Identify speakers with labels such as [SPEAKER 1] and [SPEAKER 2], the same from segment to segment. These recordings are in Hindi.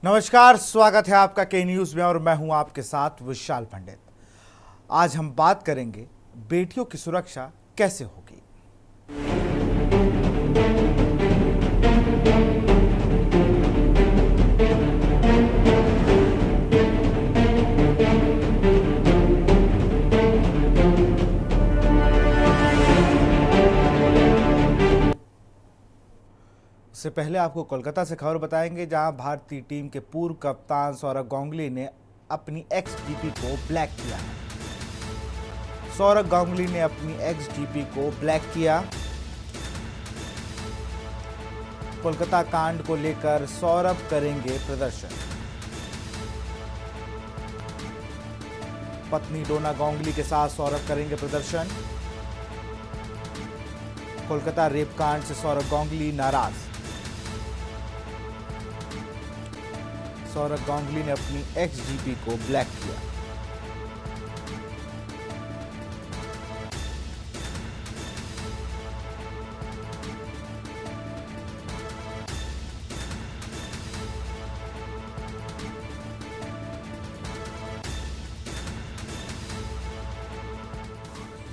[SPEAKER 1] नमस्कार, स्वागत है आपका के न्यूज में और मैं हूं आपके साथ विशाल पंडित। आज हम बात करेंगे बेटियों की सुरक्षा कैसे होगी। इससे पहले आपको कोलकाता से खबर बताएंगे, जहां भारतीय टीम के पूर्व कप्तान सौरव गांगुली ने अपनी एक्स डीपी को ब्लैक किया। सौरव गांगुली ने अपनी एक्स डीपी को ब्लैक किया। कोलकाता कांड को लेकर सौरव करेंगे प्रदर्शन। पत्नी डोना गांगुली के साथ सौरव करेंगे प्रदर्शन। कोलकाता रेप कांड से सौरव गांगुली नाराज। सौरव गांगुली ने अपनी एक्स डीपी को ब्लैक किया।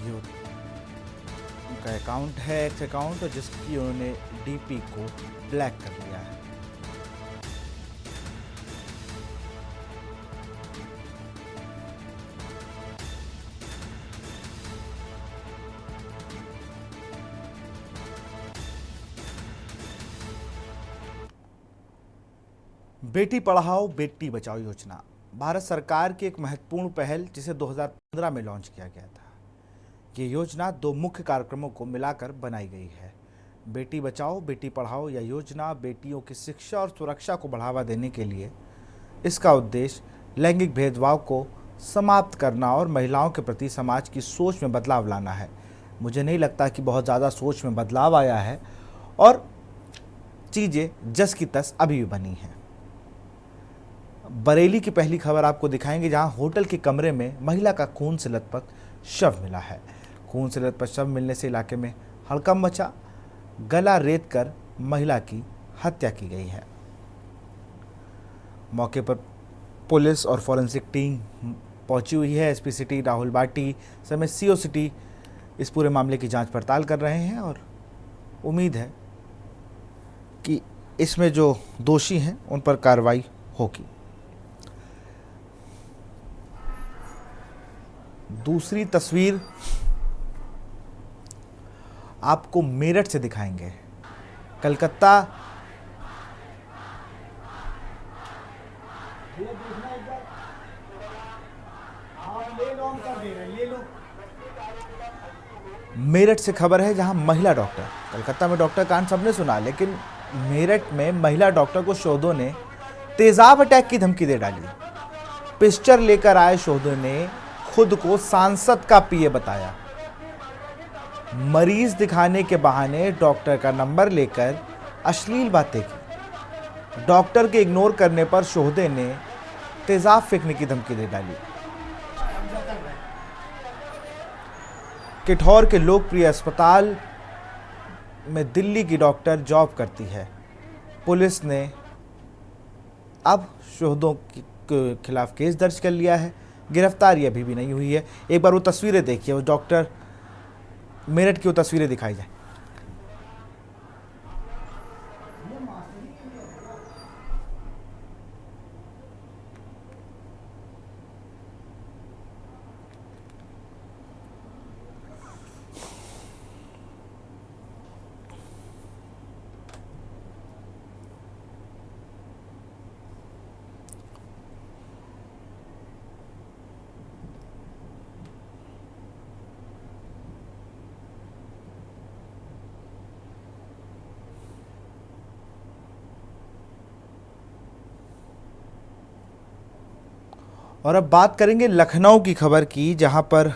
[SPEAKER 1] ये उनका अकाउंट है, एक्स अकाउंट, जिसकी उन्होंने डीपी को ब्लैक कर लिया है। बेटी पढ़ाओ बेटी बचाओ योजना भारत सरकार की एक महत्वपूर्ण पहल, जिसे 2015 में लॉन्च किया गया था। ये योजना दो मुख्य कार्यक्रमों को मिलाकर बनाई गई है। बेटी बचाओ बेटी पढ़ाओ यह योजना बेटियों की शिक्षा और सुरक्षा को बढ़ावा देने के लिए, इसका उद्देश्य लैंगिक भेदभाव को समाप्त करना और महिलाओं के प्रति समाज की सोच में बदलाव लाना है। मुझे नहीं लगता कि बहुत ज़्यादा सोच में बदलाव आया है और चीज़ें जस की तस अभी भी बनी हैं। बरेली की पहली खबर आपको दिखाएंगे, जहां होटल के कमरे में महिला का खून से लथपथ शव मिला है। खून से लथपथ शव मिलने से इलाके में हड़कंप मचा। गला रेत कर महिला की हत्या की गई है। मौके पर पुलिस और फॉरेंसिक टीम पहुंची हुई है। एसपी सिटी राहुल बाटी समेत सीओ सिटी इस पूरे मामले की जांच पड़ताल कर रहे हैं और उम्मीद है कि इसमें जो दोषी हैं उन पर कार्रवाई होगी। दूसरी तस्वीर आपको मेरठ से दिखाएंगे। कलकत्ता मेरठ से खबर है, जहां महिला डॉक्टर, कलकत्ता में डॉक्टर कांड सबने सुना, लेकिन मेरठ में महिला डॉक्टर को शोधों ने तेजाब अटैक की धमकी दे डाली। पिस्टल लेकर आए शोधों ने खुद को सांसद का पीए बताया। मरीज दिखाने के बहाने डॉक्टर का नंबर लेकर अश्लील बातें की। डॉक्टर के इग्नोर करने पर शोहदे ने तेजाब फेंकने की धमकी दे डाली। किठौर के लोकप्रिय अस्पताल में दिल्ली की डॉक्टर जॉब करती है। पुलिस ने अब शोहदों के खिलाफ केस दर्ज कर लिया है। गिरफ्तारी अभी भी नहीं हुई है। एक बार वो तस्वीरें देखिए, वो डॉक्टर मेरठ की वो तस्वीरें दिखाई जाए। और अब बात करेंगे लखनऊ की खबर की, जहां पर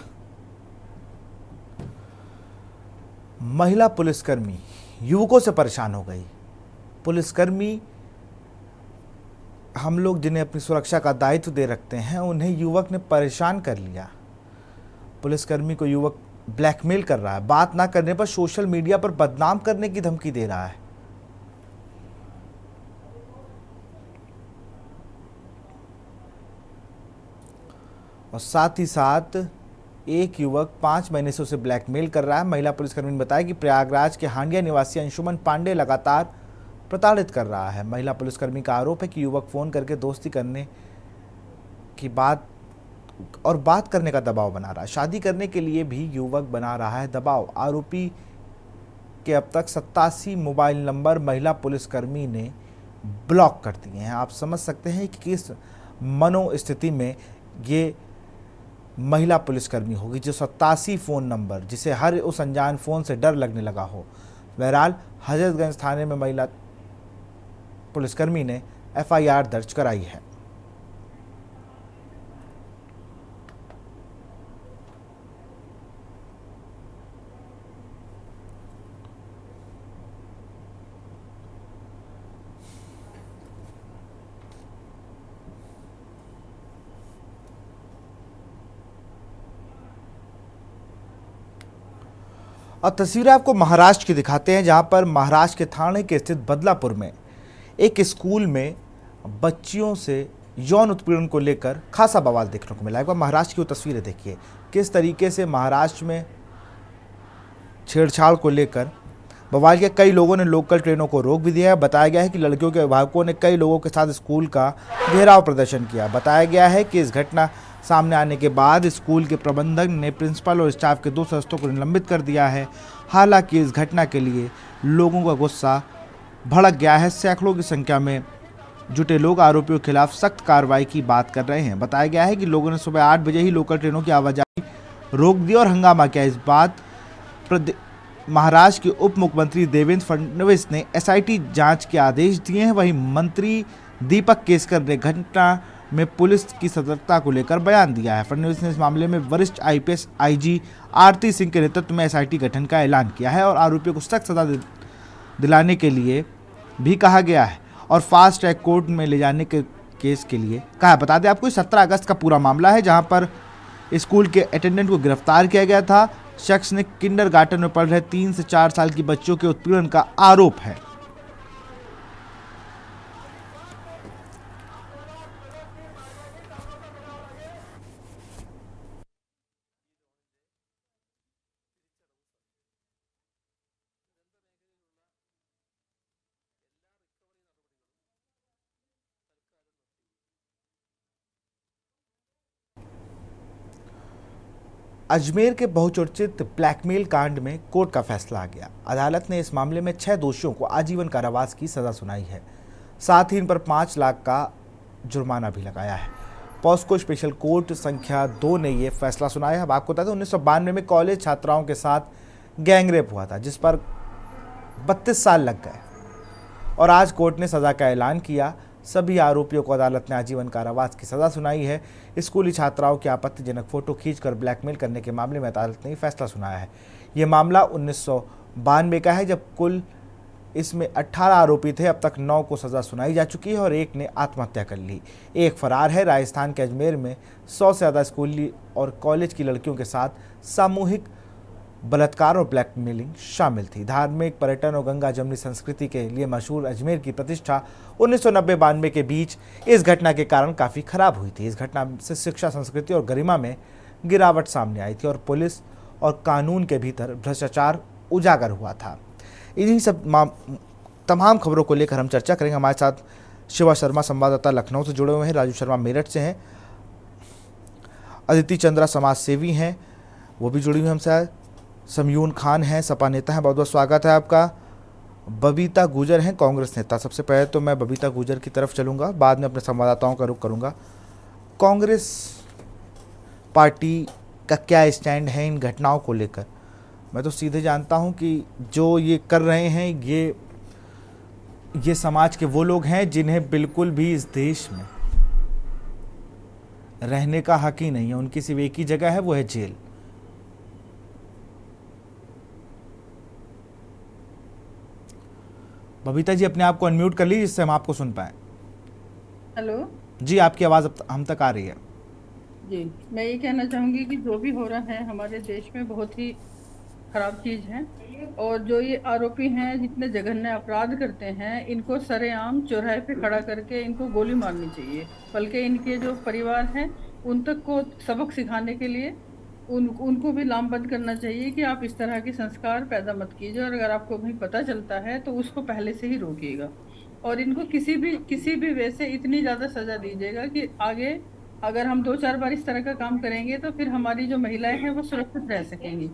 [SPEAKER 1] महिला पुलिसकर्मी युवकों से परेशान हो गई। पुलिसकर्मी, हम लोग जिन्हें अपनी सुरक्षा का दायित्व दे रखते हैं, उन्हें युवक ने परेशान कर लिया। पुलिसकर्मी को युवक ब्लैकमेल कर रहा है। बात ना करने पर सोशल मीडिया पर बदनाम करने की धमकी दे रहा है। और साथ ही साथ एक युवक 5 महीने से उसे ब्लैकमेल कर रहा है। महिला पुलिसकर्मी ने बताया कि प्रयागराज के हांडिया निवासी अंशुमन पांडे लगातार प्रताड़ित कर रहा है। महिला पुलिसकर्मी का आरोप है कि युवक फोन करके दोस्ती करने की बात करने का दबाव बना रहा है। शादी करने के लिए भी युवक बना रहा है दबाव। आरोपी के अब तक 87 मोबाइल नंबर महिला पुलिसकर्मी ने ब्लॉक कर दिए हैं। आप समझ सकते हैं कि किस मनोस्थिति में ये महिला पुलिसकर्मी होगी जो 87 फ़ोन नंबर, जिसे हर उस अनजान फ़ोन से डर लगने लगा हो। बहरहाल हजरतगंज थाने में महिला पुलिसकर्मी ने FIR दर्ज कराई है। और तस्वीरें आपको महाराष्ट्र की दिखाते हैं, जहां पर महाराष्ट्र के ठाणे के स्थित बदलापुर में एक स्कूल में बच्चियों से यौन उत्पीड़न को लेकर खासा बवाल देखने को मिला। एक बार महाराष्ट्र की वो तस्वीरें देखिए, किस तरीके से महाराष्ट्र में छेड़छाड़ को लेकर बवाल किया। कई लोगों ने लोकल ट्रेनों को रोक भी दिया है। बताया गया है कि लड़कियों के अभिभावकों ने कई लोगों के साथ स्कूल का घेराव प्रदर्शन किया। बताया गया है कि इस घटना सामने आने के बाद स्कूल के प्रबंधक ने प्रिंसिपल और स्टाफ के 2 सदस्यों को निलंबित कर दिया है। हालांकि इस घटना के लिए लोगों का गुस्सा भड़क गया है। सैकड़ों की संख्या में जुटे लोग आरोपियों के खिलाफ सख्त कार्रवाई की बात कर रहे हैं। बताया गया है कि लोगों ने सुबह 8 बजे ही लोकल ट्रेनों की आवाजाही रोक दी और हंगामा किया। इस बात महाराष्ट्र के उप मुख्यमंत्री देवेंद्र फडणवीस ने SIT जांच के आदेश दिए हैं। वहीं मंत्री दीपक केसकर ने घटना में पुलिस की सतर्कता को लेकर बयान दिया है। फडणवीस ने इस मामले में वरिष्ठ IPS IG आरती सिंह के नेतृत्व में SIT गठन का ऐलान किया है और आरोपियों को सख्त सजा दिलाने के लिए भी कहा गया है और फास्ट ट्रैक कोर्ट में ले जाने के केस के लिए कहा। बता दें आपको 17 अगस्त का पूरा मामला है, जहां पर स्कूल के अटेंडेंट को गिरफ्तार किया गया था। शख्स ने किंडरगार्टन में पढ़ रहे 3 से 4 साल की बच्चों के उत्पीड़न का आरोप है। अजमेर के बहुचर्चित ब्लैकमेल कांड में कोर्ट का फैसला आ गया। अदालत ने इस मामले में 6 दोषियों को आजीवन कारावास की सजा सुनाई है। साथ ही इन पर 5 लाख का जुर्माना भी लगाया है। पॉस्को स्पेशल कोर्ट संख्या 2 ने यह फैसला सुनाया है। अब आपको बता दें 1992 में कॉलेज छात्राओं के साथ गैंगरेप हुआ था, जिस पर 32 साल लग गए और आज कोर्ट ने सजा का ऐलान किया। सभी आरोपियों को अदालत ने आजीवन कारावास की सजा सुनाई है। स्कूली छात्राओं की आपत्तिजनक फोटो खींचकर ब्लैकमेल करने के मामले में अदालत ने फैसला सुनाया है। यह मामला 1992 का है, जब कुल इसमें 18 आरोपी थे। अब तक 9 को सजा सुनाई जा चुकी है और एक ने आत्महत्या कर ली। एक फरार है। राजस्थान के अजमेर में 100 से ज़्यादा स्कूली और कॉलेज की लड़कियों के साथ सामूहिक बलात्कार और ब्लैकमेलिंग शामिल थी। धार्मिक, पर्यटन और गंगा जमनी संस्कृति के लिए मशहूर अजमेर की प्रतिष्ठा 1990-92 के बीच इस घटना के कारण काफ़ी खराब हुई थी। इस घटना से शिक्षा, संस्कृति और गरिमा में गिरावट सामने आई थी और पुलिस और कानून के भीतर भ्रष्टाचार उजागर हुआ था। इन्हीं सब तमाम खबरों को लेकर हम चर्चा करेंगे। हमारे साथ शिवा शर्मा संवाददाता लखनऊ से जुड़े हुए हैं, राजू शर्मा मेरठ से हैं, अदिति चंद्रा समाज सेवी हैं, वो भी जुड़ी हुई हमसे, समयून खान हैं, सपा नेता हैं। बहुत बहुत स्वागत है आपका। बबीता गुजर हैं, कांग्रेस नेता। सबसे पहले तो मैं बबीता गुजर की तरफ चलूंगा, बाद में अपने संवाददाताओं का रुख करूंगा। कांग्रेस पार्टी का क्या स्टैंड है इन घटनाओं को लेकर? मैं तो सीधे जानता हूं कि जो ये कर रहे हैं ये समाज के वो लोग हैं जिन्हें बिल्कुल भी इस देश में रहने का हक ही नहीं है। उनकी सिर्फ एक ही जगह है, वो है जेल। बबीता जी, अपने आप को अनम्यूट कर लीजिए जिससे हम आपको सुन पाए।
[SPEAKER 2] हेलो
[SPEAKER 1] जी, आपकी आवाज़ अब हम तक आ रही है।
[SPEAKER 2] जी, मैं ये कहना चाहूँगी कि जो भी हो रहा है हमारे देश में बहुत ही खराब चीज है। और जो ये आरोपी हैं, जितने जघन्य अपराध करते हैं, इनको सरेआम चौराहे पे खड़ा करके इनको गोली मारनी चाहिए। बल्कि इनके जो परिवार हैं, उन तक को सबक सिखाने के लिए उनको भी लामबंद करना चाहिए कि आप इस तरह के संस्कार पैदा मत कीजिए, और अगर आपको कहीं पता चलता है तो उसको पहले से ही रोकिएगा। और इनको किसी भी वे से इतनी ज्यादा सजा दीजिएगा कि आगे अगर हम 2-4 बार इस तरह का काम करेंगे तो फिर हमारी जो महिलाएं हैं वो सुरक्षित रह सकेंगी।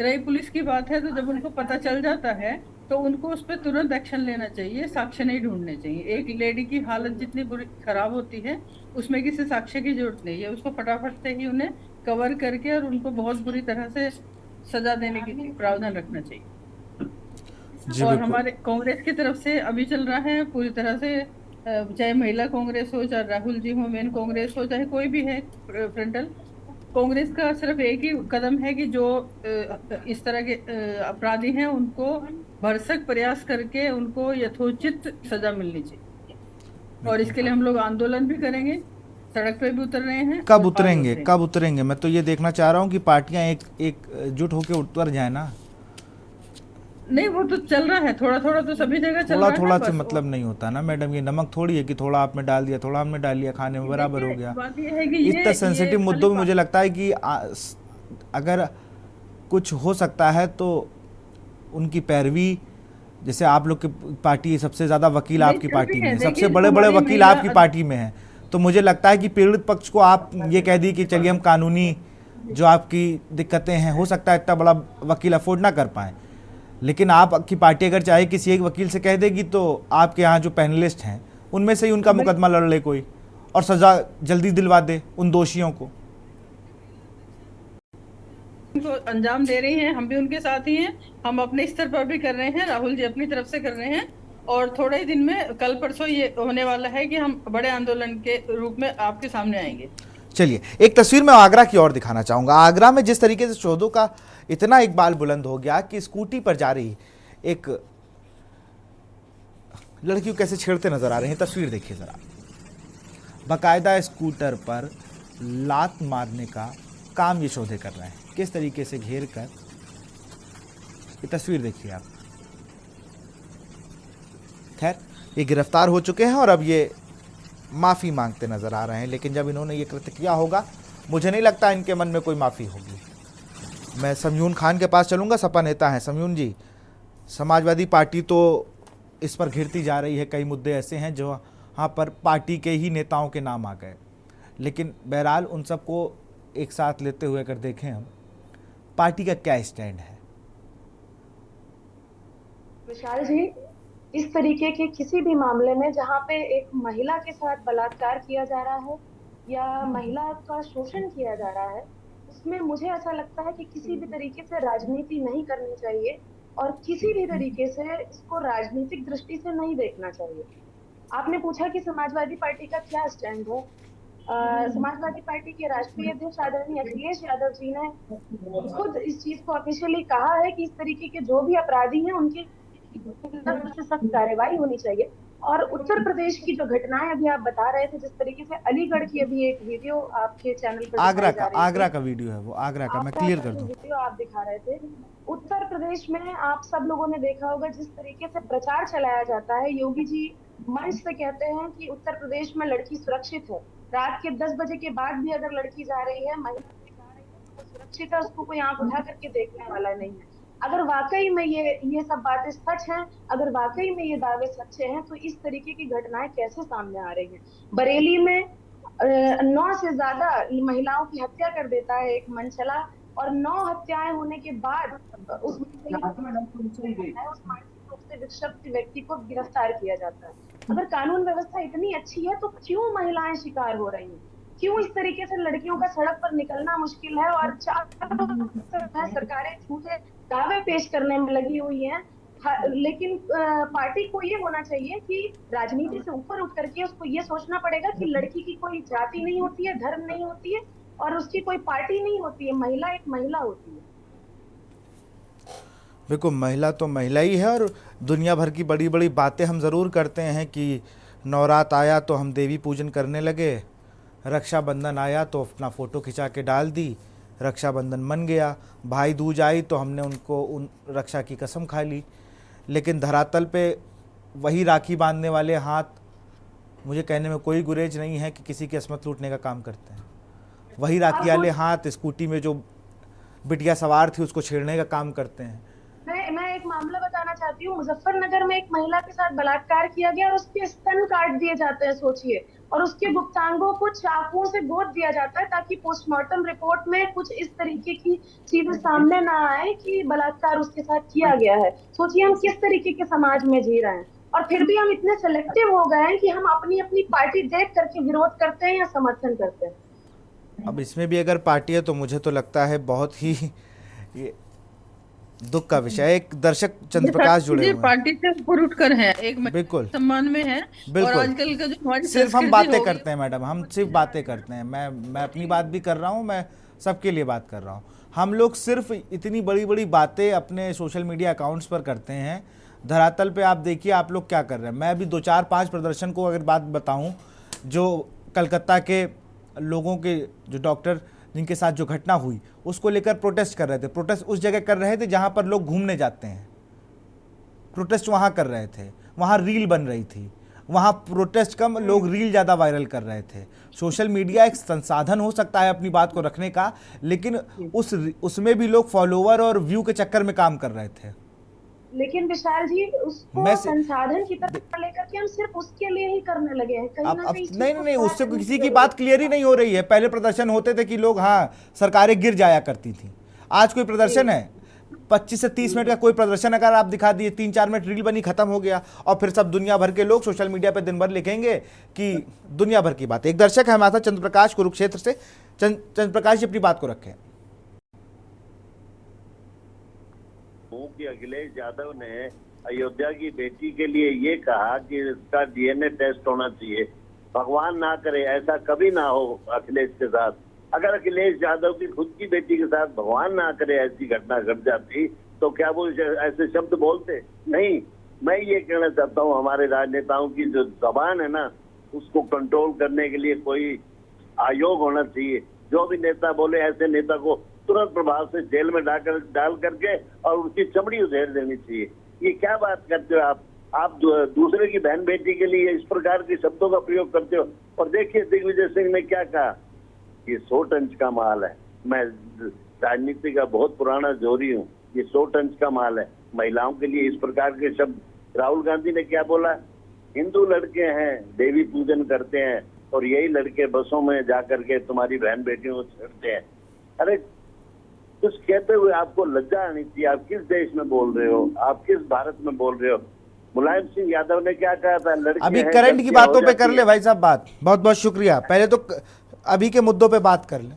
[SPEAKER 2] रही पुलिस की बात है, तो जब उनको पता चल जाता है तो उनको उस पर तुरंत एक्शन लेना चाहिए, साक्ष्य नहीं ढूंढने चाहिए। एक लेडी की हालत जितनी बुरी खराब होती है, उसमें किसी साक्ष्य की जरूरत नहीं है। उसको फटाफट से ही उन्हें कवर करके और उनको बहुत बुरी तरह से सजा देने की प्रावधान रखना चाहिए।
[SPEAKER 1] जी
[SPEAKER 2] और
[SPEAKER 1] बिल्कुल।
[SPEAKER 2] हमारे कांग्रेस की तरफ से अभी चल रहा है पूरी तरह से, चाहे महिला कांग्रेस हो, चाहे राहुल जी हो मेन कांग्रेस हो, चाहे कोई भी है फ्रंटल, कांग्रेस का सिर्फ एक ही कदम है कि जो इस तरह के अपराधी हैं उनको भरसक प्रयास करके उनको यथोचित सजा मिलनी चाहिए। और
[SPEAKER 1] बिल्कुल।
[SPEAKER 2] इसके लिए हम लोग आंदोलन भी करेंगे, सड़क पे भी उतर रहे हैं
[SPEAKER 1] कब
[SPEAKER 2] और आज
[SPEAKER 1] उतरेंगे,
[SPEAKER 2] उतरेंगे।
[SPEAKER 1] कब उतरेंगे? मैं तो ये देखना चाह रहा हूँ कि पार्टियां एक एकजुट होकर उतर जाए ना।
[SPEAKER 2] नहीं, वो तो चल रहा है, थोड़ा थोड़ा तो सभी जगह चल
[SPEAKER 1] थोड़ा
[SPEAKER 2] रहा है
[SPEAKER 1] थोड़ा से
[SPEAKER 2] बस।
[SPEAKER 1] मतलब नहीं होता ना मैडम, ये नमक थोड़ी है कि थोड़ा आपने डाल दिया थोड़ा हमने डाल लिया, खाने में बराबर हो
[SPEAKER 2] देखिए,
[SPEAKER 1] गया।
[SPEAKER 2] बात ये है कि
[SPEAKER 1] इतना
[SPEAKER 2] ये
[SPEAKER 1] सेंसिटिव
[SPEAKER 2] खाली
[SPEAKER 1] मुद्दों में मुझे लगता है कि अगर कुछ हो सकता है तो उनकी पैरवी, जैसे आप लोग की पार्टी सबसे ज़्यादा वकील
[SPEAKER 2] नहीं
[SPEAKER 1] आपकी
[SPEAKER 2] चल
[SPEAKER 1] पार्टी
[SPEAKER 2] रही
[SPEAKER 1] में
[SPEAKER 2] है।
[SPEAKER 1] है, सबसे
[SPEAKER 2] देखिए,
[SPEAKER 1] बड़े बड़े
[SPEAKER 2] हमारी
[SPEAKER 1] वकील
[SPEAKER 2] महिला
[SPEAKER 1] आपकी पार्टी में हैं, तो मुझे लगता है कि पीड़ित पक्ष को आप ये कह दी कि चलिए हम कानूनी जो आपकी दिक्कतें हैं, हो सकता है इतना बड़ा वकील अफोर्ड ना कर पाए, लेकिन आपकी पार्टी अगर चाहे किसी एक वकील से कह देगी तो आपके यहाँ जो पैनलिस्ट हैं उनमें से ही उनका मुकदमा लड़ ले कोई, और सज़ा जल्दी दिलवा दे उन दोषियों को।
[SPEAKER 2] उनको अंजाम दे रही हैं, हम भी उनके साथ ही हैं। हम अपने स्तर पर भी कर रहे हैं, राहुल जी अपनी तरफ से कर रहे हैं। और थोड़े ही दिन में, कल परसों ये होने वाला है कि हम बड़े आंदोलन के रूप में आपके सामने आएंगे।
[SPEAKER 1] चलिए एक तस्वीर मैं आगरा की ओर दिखाना चाहूंगा। आगरा में जिस तरीके से शोधों का इतना इकबाल बुलंद हो गया कि स्कूटी पर जा रही एक लड़की को कैसे छेड़ते नजर आ रहे हैं, तस्वीर देखिए जरा। बाकायदा स्कूटर पर लात मारने का काम ये शोधे कर रहे हैं, किस तरीके से घेर कर। ये तस्वीर देखिए आप। खैर ये गिरफ्तार हो चुके हैं और अब ये माफ़ी मांगते नजर आ रहे हैं, लेकिन जब इन्होंने ये कृत्य किया होगा मुझे नहीं लगता इनके मन में कोई माफ़ी होगी। मैं समयून खान के पास चलूँगा, सपा नेता हैं। समयून जी, समाजवादी पार्टी तो इस पर घिरती जा रही है, कई मुद्दे ऐसे हैं जो यहाँ पर पार्टी के ही नेताओं के नाम आ गए, लेकिन बहरहाल उन सबको एक साथ लेते हुए अगर देखें हम, पार्टी का क्या स्टैंड है?
[SPEAKER 3] विशाल जी, इस तरीके के किसी भी मामले में जहाँ पे एक महिला के साथ बलात्कार किया जा रहा है या महिला का शोषण किया जा रहा है, उसमें मुझे ऐसा लगता है कि किसी भी तरीके से राजनीति नहीं करनी चाहिए और किसी भी तरीके से इसको राजनीतिक दृष्टि से नहीं देखना चाहिए। आपने पूछा कि समाजवादी पार्टी का क्या स्टैंड है। समाजवादी पार्टी के राष्ट्रीय अध्यक्ष आदरणीय अखिलेश यादव जी ने खुद इस चीज को ऑफिशियली कहा है कि इस तरीके के जो भी अपराधी हैं उनके सख्त से सख्त कार्रवाई होनी चाहिए। और उत्तर प्रदेश की जो घटनाएं अभी आप बता रहे थे, जिस तरीके से अलीगढ़ की अभी एक वीडियो आपके चैनल पर दिखाई जा रही
[SPEAKER 1] आगरा
[SPEAKER 3] थी,
[SPEAKER 1] का वीडियो है वो, आगरा का मैं
[SPEAKER 3] आगरा
[SPEAKER 1] क्लियर
[SPEAKER 3] का
[SPEAKER 1] कर
[SPEAKER 3] जो
[SPEAKER 1] दूं।
[SPEAKER 3] वीडियो आप दिखा रहे थे, उत्तर प्रदेश में आप सब लोगों ने देखा होगा जिस तरीके से प्रचार चलाया जाता है। योगी जी मंच से कहते हैं कि उत्तर प्रदेश में लड़की सुरक्षित है। रात के 10 बजे के बाद भी अगर लड़की जा रही है, महिला जा रही है, तो वो सुरक्षित है, उसको कोई आंख उठा करके देखने वाला नहीं है। अगर वाकई में ये सब बातें सच हैं, अगर वाकई में ये दावे सच्चे हैं, तो इस तरीके की घटनाएं कैसे सामने आ रही हैं। बरेली में 9 से ज्यादा महिलाओं की हत्या कर देता है एक मनचला, और 9 हत्याएं होने के बाद उस मानसिक रूप से विक्षिप्त व्यक्ति को गिरफ्तार किया जाता है। अगर कानून व्यवस्था इतनी अच्छी है तो क्यों महिलाएं शिकार हो रही हैं? क्यों इस तरीके से लड़कियों का सड़क पर निकलना मुश्किल है और चारों तरफ सरकारें झूठे दावे पेश करने में लगी हुई हैं। लेकिन पार्टी को ये होना चाहिए कि राजनीति से ऊपर उठ करके उसको ये सोचना पड़ेगा कि लड़की की कोई जाति नहीं होती है, धर्म नहीं होती है, और उसकी कोई पार्टी नहीं होती है। महिला एक महिला होती है।
[SPEAKER 1] देखो महिला तो महिला ही है, और दुनिया भर की बड़ी बड़ी बातें हम ज़रूर करते हैं कि नवरात आया तो हम देवी पूजन करने लगे, रक्षाबंधन आया तो अपना फ़ोटो खिंचा के डाल दी, रक्षाबंधन मन गया, भाई दूज आई तो हमने उनको उन रक्षा की कसम खा ली। लेकिन धरातल पे वही राखी बांधने वाले हाथ, मुझे कहने में कोई गुरेज नहीं है कि किसी की अस्मत लूटने का काम करते हैं। वही राखी वाले हाथ स्कूटी में जो बिटिया सवार थी उसको छेड़ने का काम करते हैं।
[SPEAKER 3] मैं एक मामला बताना चाहती हूँ। मुजफ्फरनगर में एक महिला के साथ बलात्कार किया गया और उसके स्तन काट दिए जाते हैं, सोचिए, और उसके गुप्तांगों को चाकुओं से गोद दिया जाता है ताकि पोस्टमार्टम रिपोर्ट में कुछ इस तरीके की चीजें सामने ना आए कि बलात्कार उसके साथ किया गया है। सोचिए हम किस तरीके के समाज में जी रहे हैं, और फिर भी हम इतने सेलेक्टिव हो गए हैं कि हम अपनी अपनी पार्टी देख करके विरोध करते हैं या समर्थन करते हैं।
[SPEAKER 1] अब इसमें भी अगर पार्टी है तो मुझे तो लगता है बहुत ही ये दुख का विषय। एक दर्शक चंद्र प्रकाश जुड़े हुए हैं।
[SPEAKER 2] पार्टी से ऊपर उठकर हैं, एक
[SPEAKER 1] बिल्कुल
[SPEAKER 2] सम्मान में है। और आजकल का जो हमारी
[SPEAKER 1] सिर्फ हम
[SPEAKER 2] संस्कृति
[SPEAKER 1] बातें
[SPEAKER 2] हो गई-
[SPEAKER 1] करते हैं मैडम, हम सिर्फ बातें करते हैं। मैं अपनी बात भी कर रहा हूँ, मैं सबके लिए बात कर रहा हूँ। हम लोग सिर्फ इतनी बड़ी बड़ी बातें अपने सोशल मीडिया अकाउंट्स पर करते हैं। धरातल पे आप देखिए आप लोग क्या कर रहे हैं। मैं अभी 2-4-5 प्रदर्शन को अगर बात बताऊँ, जो कलकत्ता के लोगों के जो डॉक्टर जिनके साथ जो घटना हुई उसको लेकर प्रोटेस्ट कर रहे थे। प्रोटेस्ट उस जगह कर रहे थे जहां पर लोग घूमने जाते हैं, प्रोटेस्ट वहां कर रहे थे, वहां रील बन रही थी। वहां प्रोटेस्ट कम, लोग रील ज़्यादा वायरल कर रहे थे। सोशल मीडिया एक संसाधन हो सकता है अपनी बात को रखने का, लेकिन उसमें भी लोग फॉलोवर और व्यू के चक्कर में काम कर रहे थे।
[SPEAKER 3] लेकिन विशाल जी, उसको संसाधन की तरफ लेकर के हम सिर्फ उसके लिए ही करने लगे हैं। कहीं ना कहीं
[SPEAKER 1] नहीं, उससे किसी की बात क्लियर ही नहीं हो रही है। पहले प्रदर्शन होते थे कि लोग, हाँ, सरकारें गिर जाया करती थी। आज कोई प्रदर्शन है 25 से 30 मिनट का कोई प्रदर्शन अगर आप दिखा दिए, 3-4 मिनट रील बनी, खत्म हो गया, और फिर सब दुनिया भर के लोग सोशल मीडिया पे दिन भर लिखेंगे कि दुनिया भर की बात। एक दर्शक है हमारे साथ, चंद्र प्रकाश कुरुक्षेत्र से। चंद्र प्रकाश जी अपनी बात को रखें।
[SPEAKER 4] कि अखिलेश यादव ने अयोध्या की बेटी के लिए ये कहा कि इसका डीएनए टेस्ट होना चाहिए। भगवान ना करे ऐसा कभी ना हो अखिलेश के साथ। अगर अखिलेश यादव की खुद की बेटी के साथ भगवान ना करे ऐसी घटना घट जाती तो क्या वो ऐसे शब्द बोलते? नहीं। मैं ये कहना चाहता हूँ, हमारे राजनेताओं की जो जबान है ना, उसको कंट्रोल करने के लिए कोई आयोग होना चाहिए। जो भी नेता बोले, ऐसे नेता को तुरंत प्रभाव से जेल में डाल करके और उसकी चमड़ी उधेड़ देनी चाहिए। ये क्या बात करते हो आप दूसरे की बहन बेटी के लिए इस प्रकार के शब्दों का प्रयोग करते हो। और देखिए दिग्विजय सिंह ने क्या कहा, ये 100 टन का माल है। मैं राजनीति का बहुत पुराना जोरी हूँ। ये 100 टन का माल है। महिलाओं के लिए इस प्रकार के शब्द। राहुल गांधी ने क्या बोला, हिंदू लड़के हैं, देवी पूजन करते हैं, और यही लड़के बसों में जाकर के तुम्हारी बहन बेटियों को छेड़ते हैं। अरे कुछ कहते हुए आपको लज्जा आनी चाहिए। आप किस देश में बोल रहे हो? आप किस भारत में बोल रहे हो? मुलायम सिंह यादव ने क्या कहा था, लड़के
[SPEAKER 1] अभी करंट की बातों पे कर ले भाई साहब बात। बहुत बहुत शुक्रिया। पहले तो अभी के मुद्दों पे बात कर ले।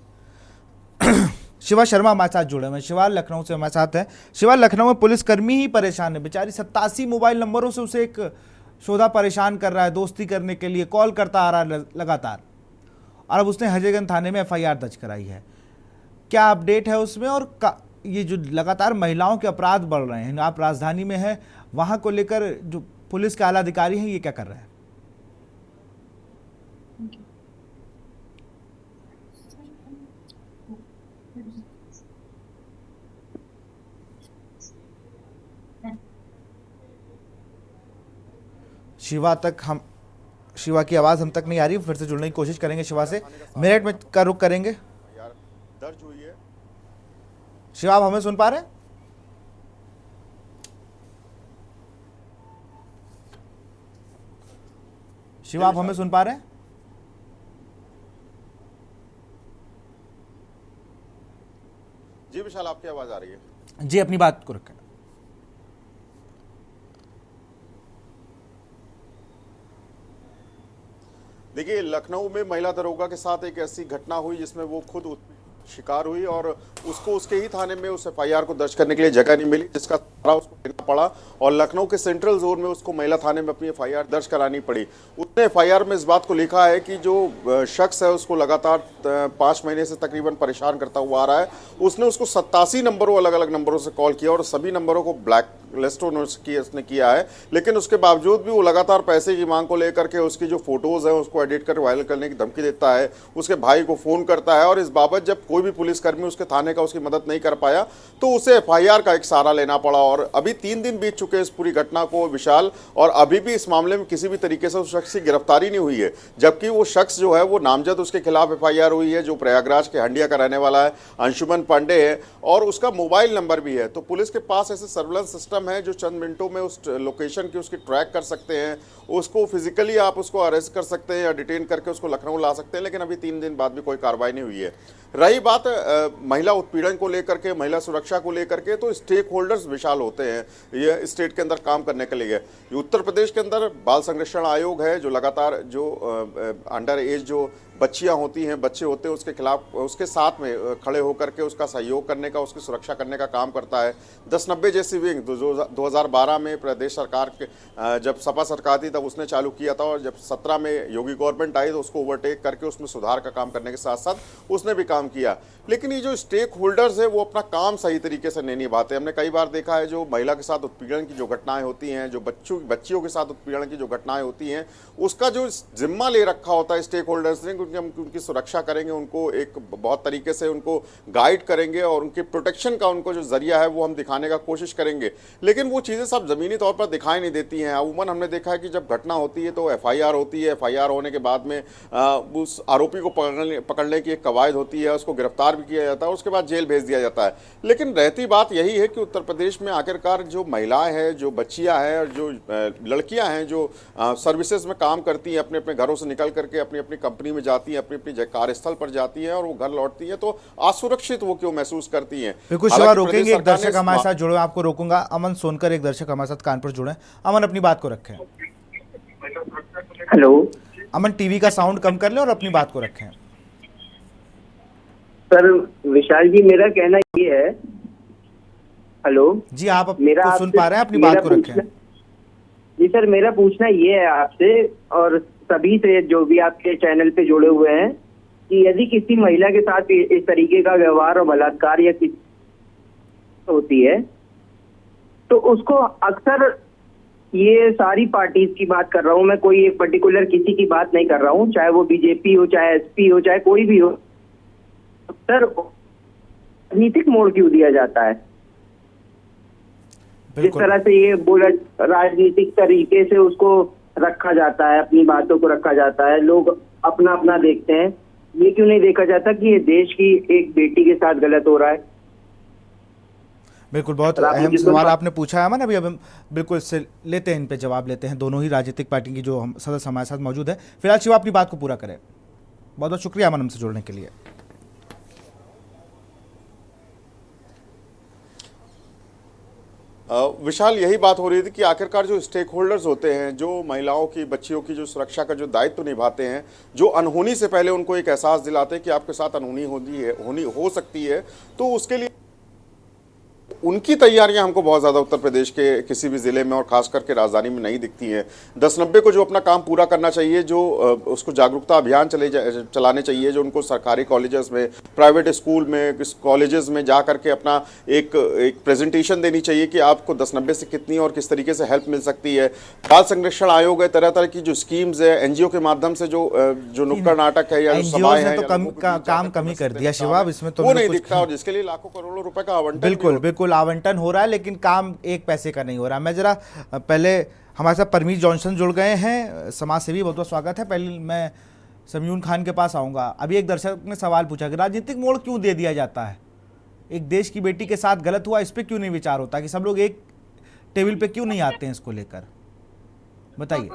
[SPEAKER 1] शिवा शर्मा हमारे साथ जुड़े हुए हैं, शिवा लखनऊ से हमारे साथ है। शिवा, लखनऊ में पुलिसकर्मी ही परेशान है बेचारी। 87 मोबाइल नंबरों से उसे एक शोधा परेशान कर रहा है, दोस्ती करने के लिए कॉल करता आ रहा है लगातार, और अब उसने हजरतगंज थाने में FIR दर्ज कराई है। क्या अपडेट है उसमें? और ये जो लगातार महिलाओं के अपराध बढ़ रहे हैं, आप राजधानी में हैं, वहां को लेकर जो पुलिस के आला अधिकारी हैं ये क्या कर रहे हैं? शिवा की आवाज हम तक नहीं आ रही, फिर से जुड़ने की कोशिश करेंगे शिवा से। मिनट में का रुक करेंगे।
[SPEAKER 5] दर्ज हुई है।
[SPEAKER 1] शिवा, आप हमें सुन पा रहे हैं? शिवा, आप हमें सुन पा रहे हैं?
[SPEAKER 5] जी विशाल, आपकी आवाज आ रही है।
[SPEAKER 1] जी, अपनी बात को रखें।
[SPEAKER 5] देखिए, लखनऊ में महिला दरोगा के साथ एक ऐसी घटना हुई जिसमें वो खुद शिकार हुई और उसको उसके ही थाने में उस FIR को दर्ज करने के लिए जगह नहीं मिली, जिसका उसको देना पड़ा और लखनऊ के सेंट्रल जोन में उसको महिला थाने में अपनी एफआईआर दर्ज करानी पड़ी। उसने एफआईआर में इस बात को लिखा है कि जो शख्स है उसको लगातार 5 महीने से तकरीबन परेशान करता हुआ आ रहा है। उसने उसको 87 नंबरों, अलग अलग नंबरों से कॉल किया और सभी नंबरों को ब्लैक लिस्ट उसने किया है। लेकिन उसके बावजूद भी वो लगातार पैसे की मांग को लेकर के उसकी जो फोटोज है उसको एडिट कर वायरल करने की धमकी देता है, उसके भाई को फोन करता है और इस बाबत जब कोई भी पुलिसकर्मी उसके थाने का उसकी मदद नहीं कर पाया तो उसे एफआईआर का एक सहारा लेना पड़ा। और अभी 3 दिन बीत चुके इस पूरी घटना को विशाल, और अभी भी इस मामले में किसी भी तरीके से उस शख्स की गिरफ्तारी नहीं हुई है, जबकि वो शख्स जो है वो नामजद उसके खिलाफ एफआईआर हुई है, जो प्रयागराज के हंडिया का रहने वाला है, अंशुमन पांडे है, और उसका मोबाइल नंबर भी है। तो पुलिस के पास ऐसे सर्विलांस सिस्टम है जो चंद मिनटों में उस लोकेशन की उसकी ट्रैक कर सकते हैं, उसको फिजिकली आप उसको अरेस्ट कर सकते हैं या डिटेन करके उसको लखनऊ ला सकते हैं। लेकिन अभी 3 दिन बाद भी कोई कार्रवाई नहीं हुई है। रही बात महिला उत्पीड़न को लेकर के, महिला सुरक्षा को लेकर के, तो स्टेक होल्डर्स विशाल होते हैं ये स्टेट के अंदर काम करने के लिए। उत्तर प्रदेश के अंदर बाल संरक्षण आयोग है जो लगातार जो अंडर एज जो बच्चियां होती हैं, बच्चे होते हैं, उसके खिलाफ उसके साथ में खड़े होकर के उसका सहयोग करने का, उसकी सुरक्षा करने का काम करता है। 1090 जैसी विंग 2012 में प्रदेश सरकार के जब सपा सरकार थी तब उसने चालू किया था, और जब 17 में योगी गवर्नमेंट आई तो उसको ओवरटेक करके उसमें सुधार का काम करने के साथ साथ उसने भी काम किया। लेकिन ये जो स्टेक होल्डर्स है वो अपना काम सही तरीके से नहीं निभाते। हमने कई बार देखा है जो महिला के साथ उत्पीड़न की जो घटनाएं होती हैं, जो बच्चियों के साथ उत्पीड़न की जो घटनाएं होती हैं, उसका जो जिम्मा ले रखा होता है स्टेक होल्डर्स ने, क्योंकि हम उनकी सुरक्षा करेंगे, उनको एक बहुत तरीके से उनको गाइड करेंगे और उनके प्रोटेक्शन का उनको जो जरिया है वो हम दिखाने का कोशिश करेंगे। लेकिन वो चीज़ें सब ज़मीनी तौर पर दिखाई नहीं देती हैं। अमूमन हमने देखा है कि जब घटना होती है तो एफआईआर होती है, एफआईआर होने के बाद में उस आरोपी को पकड़ने की एक कवायद होती है, उसको गिरफ्तार भी किया जाता है, उसके बाद जेल भेज दिया जाता है। लेकिन रहती बात यही है कि उत्तर प्रदेश में आखिरकार जो महिलाएं हैं, जो बच्चियां हैं और जो लड़कियां हैं जो सर्विसेज में काम करती हैं, अपने अपने घरों से निकल करके अपनी अपनी कंपनी में जाती हैं, अपनी अपनी कार्यस्थल पर जाती हैं और वो घर लौटती हैं, तो असुरक्षित वो क्यों महसूस करती हैं।
[SPEAKER 1] बिल्कुल शिवा, रोकेंगे, एक दर्शक हमारे साथ जुड़े, आपको रोकूंगा। अमन सोनकर एक दर्शक हमारे साथ कानपुर जुड़े। अमन अपनी बात को रखें।
[SPEAKER 6] हेलो
[SPEAKER 1] अमन, टीवी का साउंड कम कर ले और अपनी बात को रखें।
[SPEAKER 6] सर, विशाल जी, मेरा कहना ये है। हेलो
[SPEAKER 1] जी, आप मेरा सुन पा रहे हैं? अपनी बात को रखें।
[SPEAKER 6] जी सर, मेरा पूछना ये है आपसे और सभी से जो भी आपके चैनल पे जुड़े हुए हैं कि यदि किसी महिला के साथ इस तरीके का व्यवहार और बलात्कार या किसी होती है तो उसको अक्सर, ये सारी पार्टीज की बात कर रहा हूँ मैं, कोई एक पर्टिकुलर किसी की बात नहीं कर रहा हूँ, चाहे वो बीजेपी हो, चाहे एसपी हो, चाहे कोई भी हो, सर राजनीतिक मोड़ क्यों दिया जाता है? जिस तरह से ये बोला, राजनीतिक तरीके से उसको रखा जाता है, अपनी बातों को रखा जाता है, लोग अपना अपना देखते हैं। ये क्यों नहीं देखा जाता कि ये देश की एक बेटी के साथ गलत हो रहा है?
[SPEAKER 1] बिल्कुल, बहुत अहम सवाल आपने पूछा है अमन। अभी हम बिल्कुल इससे लेते हैं, इन पे जवाब लेते हैं। दोनों ही राजनीतिक पार्टी की जो हम सदस्य हमारे साथ मौजूद है। फिलहाल शिवा अपनी बात को पूरा करें। बहुत बहुत शुक्रिया अमन हमसे जुड़ने के लिए।
[SPEAKER 5] विशाल, यही बात हो रही थी कि आखिरकार जो स्टेक होल्डर्स होते हैं, जो महिलाओं की, बच्चियों की जो सुरक्षा का जो दायित्व निभाते हैं, जो अनहोनी से पहले उनको एक एहसास दिलाते हैं कि आपके साथ अनहोनी हो सकती है, तो उसके लिए उनकी तैयारियां हमको बहुत ज़्यादा उत्तर प्रदेश के किसी भी ज़िले में और ख़ास करके राजधानी में नहीं दिखती हैं। 1090 को जो अपना काम पूरा करना चाहिए, जो उसको जागरूकता अभियान चलाने चाहिए, जो उनको सरकारी कॉलेजेस में, प्राइवेट स्कूल में, कॉलेजेस में जा करके अपना एक प्रेजेंटेशन देनी चाहिए कि आपको 1090 से कितनी और किस तरीके से हेल्प मिल सकती है। बाल संरक्षण आयोग है, तरह तरह की जो स्कीम्स है, एनजीओ के माध्यम से जो नुक्कड़ नाटक है या सभाएं हैं,
[SPEAKER 1] तो काम कम ही कर दिया शिवा, इसमें तो
[SPEAKER 5] वो नहीं दिखता, और जिसके लिए लाखों करोड़ों रुपए का आवंटन
[SPEAKER 1] बिल्कुल आवंटन हो रहा है, लेकिन काम एक पैसे का नहीं हो रहा। मैं जरा पहले, हमारे साथ परमीत जॉनसन जुड़ गए हैं, समाज सेवी, बहुत बहुत स्वागत है। पहले मैं समयून खान के पास आऊँगा। अभी एक दर्शक ने सवाल पूछा कि राजनीतिक मोड़ क्यों दे दिया जाता है, एक देश की बेटी के साथ गलत हुआ, इस पर क्यों नहीं विचार होता, कि सब लोग एक टेबल पे क्यों नहीं आते हैं इसको लेकर, बताइए।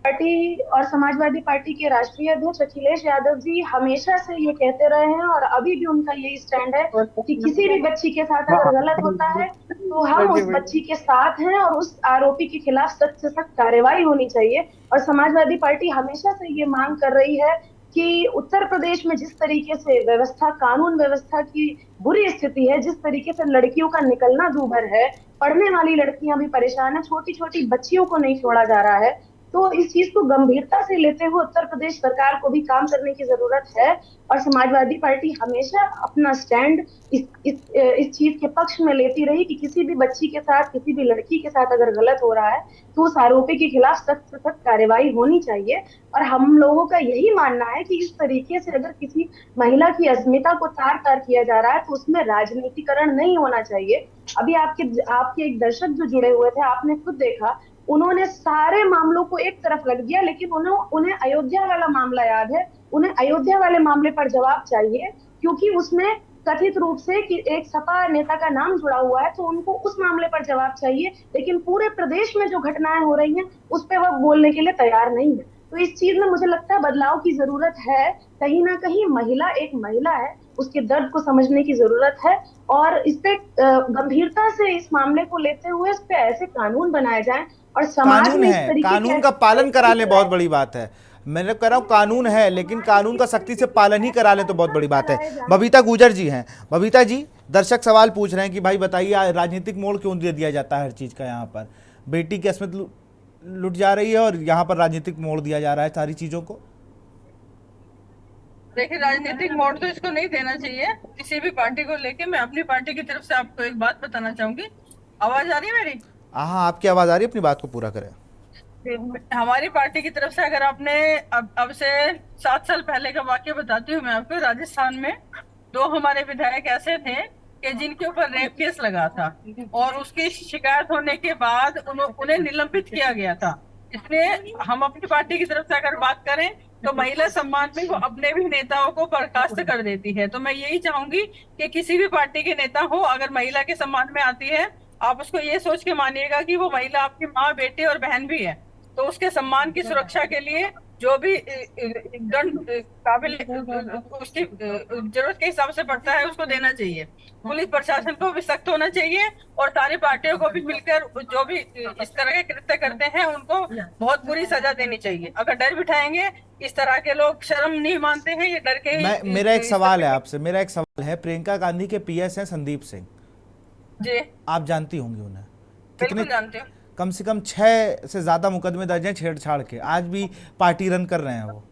[SPEAKER 3] पार्टी और समाजवादी पार्टी के राष्ट्रीय अध्यक्ष अखिलेश यादव जी हमेशा से ये कहते रहे हैं और अभी भी उनका यही स्टैंड है कि किसी भी बच्ची के साथ अगर गलत होता है तो हम उस बच्ची के साथ हैं और उस आरोपी के खिलाफ सख्त से सख्त कार्रवाई होनी चाहिए। और समाजवादी पार्टी हमेशा से ये मांग कर रही है कि उत्तर प्रदेश में जिस तरीके से व्यवस्था, कानून व्यवस्था की बुरी स्थिति है, जिस तरीके से लड़कियों का निकलना दूभर है, पढ़ने वाली लड़कियां भी परेशान है, छोटी छोटी बच्चियों को नहीं छोड़ा जा रहा है, तो इस चीज को गंभीरता से लेते हुए उत्तर प्रदेश सरकार को भी काम करने की जरूरत है। और समाजवादी पार्टी हमेशा अपना स्टैंड इस चीज के पक्ष में लेती रही कि किसी भी बच्ची के साथ, किसी भी लड़की के साथ अगर गलत हो रहा है तो उस आरोपी के खिलाफ सख्त से सख्त कार्रवाई होनी चाहिए। और हम लोगों का यही मानना है कि इस तरीके से अगर किसी महिला की अस्मिता को तार तार किया जा रहा है तो उसमें राजनीतिकरण नहीं होना चाहिए। अभी आपके एक दर्शक जो जुड़े हुए थे, आपने खुद देखा, उन्होंने सारे मामलों को एक तरफ रख दिया, लेकिन उन्हें अयोध्या वाला मामला याद है। उन्हें अयोध्या वाले मामले पर जवाब चाहिए, क्योंकि उसमें कथित रूप से कि एक सपा नेता का नाम जुड़ा हुआ है, तो उनको उस मामले पर जवाब चाहिए। लेकिन पूरे प्रदेश में जो घटनाएं हो रही हैं उस पर वह बोलने के लिए तैयार नहीं है। तो इस चीज में मुझे लगता है बदलाव की जरूरत है। कहीं ना कहीं महिला एक महिला है, उसके दर्द को समझने की जरूरत है, और इस पे गंभीरता से इस मामले को लेते हुए इस पे ऐसे कानून बनाए जाएं और समाज
[SPEAKER 1] कानून
[SPEAKER 3] में इस
[SPEAKER 1] है,
[SPEAKER 3] तरीके
[SPEAKER 1] कानून
[SPEAKER 3] के
[SPEAKER 1] का पालन करा ले, बहुत बड़ी बात है। मैं कह रहा हूँ कानून है, लेकिन कानून का सख्ती से पालन ही करा ले तो बहुत बड़ी बात है। बबीता गुजर जी हैं। बबीता जी, दर्शक सवाल पूछ रहे हैं कि भाई बताइए, राजनीतिक मोड़ क्यों दे दिया जाता है हर चीज का? यहाँ पर बेटी की अस्मित लुट जा रही है और यहाँ पर राजनीतिक मोड़ दिया जा रहा है सारी चीजों को।
[SPEAKER 2] देखिए, राजनीतिक मोड़ तो इसको नहीं देना चाहिए किसी भी पार्टी को लेके। मैं अपनी पार्टी की तरफ से आपको एक बात बताना चाहूंगी। आवाज आ रही है मेरी?
[SPEAKER 1] हाँ, आपकी आवाज आ रही है, अपनी बात को पूरा करें।
[SPEAKER 2] हमारी पार्टी की तरफ से अगर आपने अब से 7 साल पहले का वाक्य बताती हूँ मैं आपको। राजस्थान में 2 हमारे विधायक ऐसे थे कि जिनके ऊपर रेप केस लगा था, और उसकी शिकायत होने के बाद उन्हें निलंबित किया गया था। इसलिए हम अपनी पार्टी की तरफ से अगर बात करें तो महिला सम्मान में वो अपने भी नेताओं को बर्खास्त कर देती है। तो मैं यही चाहूंगी कि किसी भी पार्टी के नेता हो, अगर महिला के सम्मान में आती है, आप उसको ये सोच के मानिएगा कि वो महिला आपकी माँ, बेटी और बहन भी है। तो उसके सम्मान की सुरक्षा के लिए जो भी दंड काबिल उसकी जरूरत के हिसाब से पड़ता है उसको देना चाहिए। पुलिस प्रशासन को भी सख्त होना चाहिए, और सारी पार्टियों को भी मिलकर जो भी इस तरह के कृत्य करते हैं उनको बहुत बुरी सजा देनी चाहिए। अगर डर बिठाएंगे, इस तरह के लोग शर्म नहीं मानते हैं, ये डर के ही।
[SPEAKER 1] मेरा एक सवाल है आपसे, मेरा एक सवाल है। प्रियंका गांधी के पीएस हैं संदीप सिंह
[SPEAKER 2] जी,
[SPEAKER 1] आप जानती होंगी उन्हें।
[SPEAKER 2] बिल्कुल जानते हो।
[SPEAKER 1] कम से कम 6 से ज्यादा मुकदमे दर्ज हैं छेड़छाड़ के, आज भी पार्टी रन कर रहे हैं वो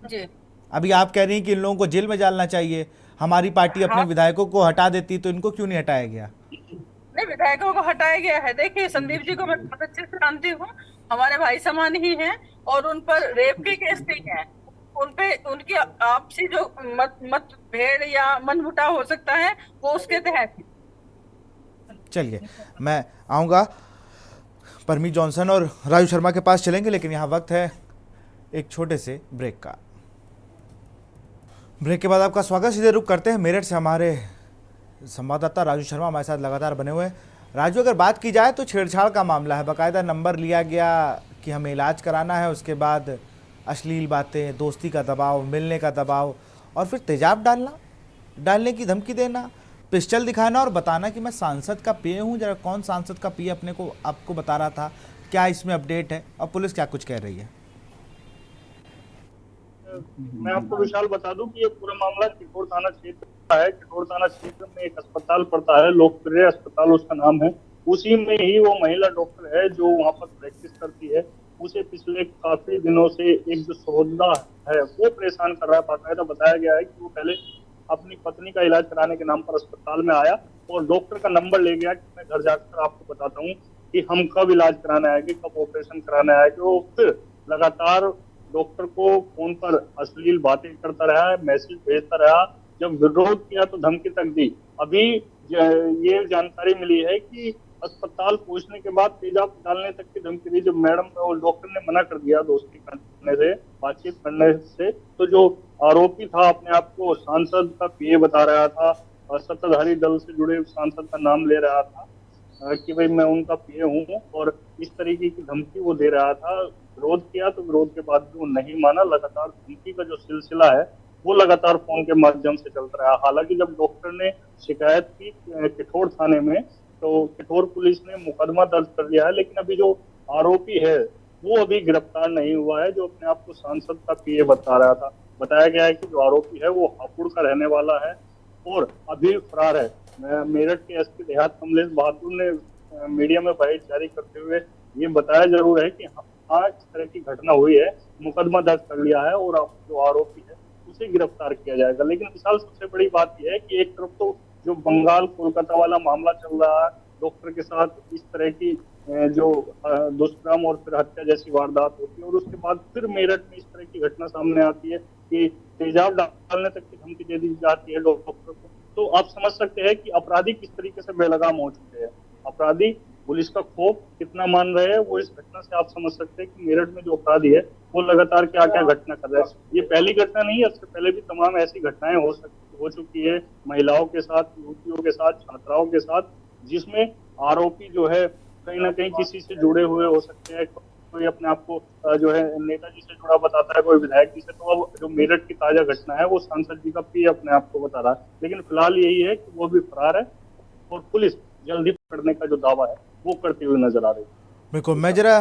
[SPEAKER 2] जी।
[SPEAKER 1] अभी आप कह रही हैं कि इन लोगों को जेल में डालना चाहिए। हमारी पार्टी अपने विधायकों को हटा देती, तो इनको क्यों नहीं हटाया गया?
[SPEAKER 2] नहीं, विधायकों को हटाया गया है। देखिए, संदीप जी को मैं बहुत अच्छे से जानती हूँ, हमारे भाई समान ही हैं, और उन पर रेप के केस नहीं है। उन पे उनकी आपसी जो मतभेद या मनमुटाव हो सकता है वो उसके तहत।
[SPEAKER 1] चलिए, मैं आऊँगा परमीत जॉनसन और राजू शर्मा के पास चलेंगे, लेकिन यहाँ वक्त है एक छोटे से ब्रेक का। ब्रेक के बाद आपका स्वागत। सीधे रुक करते हैं मेरठ से। हमारे संवाददाता राजू शर्मा हमारे साथ लगातार बने हुए हैं। राजू, अगर बात की जाए तो छेड़छाड़ का मामला है, बाकायदा नंबर लिया गया कि हमें इलाज कराना है, उसके बाद अश्लील बातें, दोस्ती का दबाव, मिलने का दबाव, और फिर तेजाब डालने की धमकी देना, पिस्टल दिखाना और बताना कि मैं सांसद का पीए हूँ। जरा कौन सांसद का पीए अपने को आपको बता रहा था? क्या इसमें अपडेट है और पुलिस क्या कुछ कह रही है?
[SPEAKER 7] मैं आपको विशाल बता दूं कि ये पूरा मामला किठौर थाना क्षेत्र का है। किठौर थाना क्षेत्र में एक अस्पताल पड़ता है, लोकप्रिय अस्पताल उसका नाम है। उसी में ही वो महिला डॉक्टर है जो वहाँ पर प्रैक्टिस करती है। उसे पिछले काफी दिनों से एक जो सौदा है वो परेशान कर रहा है। बाकायदा बताया गया है कि वो पहले अपनी पत्नी का इलाज कराने के नाम पर अस्पताल में आया और डॉक्टर का नंबर ले गया कि मैं घर जाकर आपको बताता हूँ कि हम कब इलाज कराने आएंगे, कब ऑपरेशन कराने आएंगे। वो फिर लगातार डॉक्टर को फोन पर अश्लील बातें करता रहा, मैसेज भेजता रहा। जब विरोध किया तो धमकी तक दी। अभी ये जानकारी मिली है कि अस्पताल पहुंचने के बाद तेजाब डालने तक की धमकी दी। जब मैडम और डॉक्टर ने मना कर दिया दोस्ती करने से, बातचीत करने से, तो जो आरोपी था अपने आप को सांसद का पीए बता रहा था, सत्ताधारी दल से जुड़े सांसद का नाम ले रहा था कि भाई मैं उनका पीए हूँ, और इस तरीके की धमकी वो दे रहा था। विरोध किया तो विरोध के बाद भी वो नहीं माना। लगातार धमकी का जो सिलसिला है वो लगातार फोन के माध्यम से चलता रहा। हालांकि जब डॉक्टर ने शिकायत की किठौर थाने में, तो किठौर पुलिस ने मुकदमा दर्ज कर लिया है, लेकिन अभी जो आरोपी है वो अभी गिरफ्तार नहीं हुआ है, जो अपने आप को सांसद का पीए बता रहा था। बताया गया है कि जो आरोपी है वो हापुड़ का रहने वाला है और अभी फरार है। मेरठ के एसपी देहात कमलेश बहादुर ने मीडिया में बयान जारी करते हुए ये बताया जरूर है कि हाँ, इस तरह की घटना हुई है, मुकदमा दर्ज कर लिया है और अब जो आरोपी है उसे गिरफ्तार किया जाएगा। लेकिन विशाल, सबसे बड़ी बात यह है कि एक तरफ तो जो बंगाल कोलकाता वाला मामला चल रहा है, डॉक्टर के साथ इस तरह की जो दुष्कर्म और फिर हत्या जैसी वारदात होती है, और उसके बाद फिर मेरठ में इस तरह की घटना सामने आती है कि तेजाब डालने तक की धमकी दे दी जाती है डॉक्टर को। तो आप समझ सकते हैं कि अपराधी किस तरीके से बेलगाम हो चुके हैं। अपराधी पुलिस का खौफ कितना मान रहे हैं, वो इस घटना से आप समझ सकते हैं कि मेरठ में जो अपराधी है वो लगातार क्या क्या घटना कर रहा है। ये पहली घटना नहीं है, इससे पहले भी तमाम ऐसी घटनाएं हो चुकी है महिलाओं के साथ, युवतियों के साथ, छात्राओं के साथ, जिसमें आरोपी जो है कहीं ना कहीं किसी से जुड़े हुए हो सकते हैं। कोई अपने आप को जो है नेताजी से जुड़ा बताता है, कोई विधायक जी से। तो अब जो मेरठ की ताजा घटना है वो सांसद जी का पी अपने आप को बता रहा है। लेकिन फिलहाल यही है कि वो भी फरार है और पुलिस जल्दी पकड़ने का जो दावा है वो करती हुई नजर आ रही है।
[SPEAKER 1] बिल्कुल, मैं जरा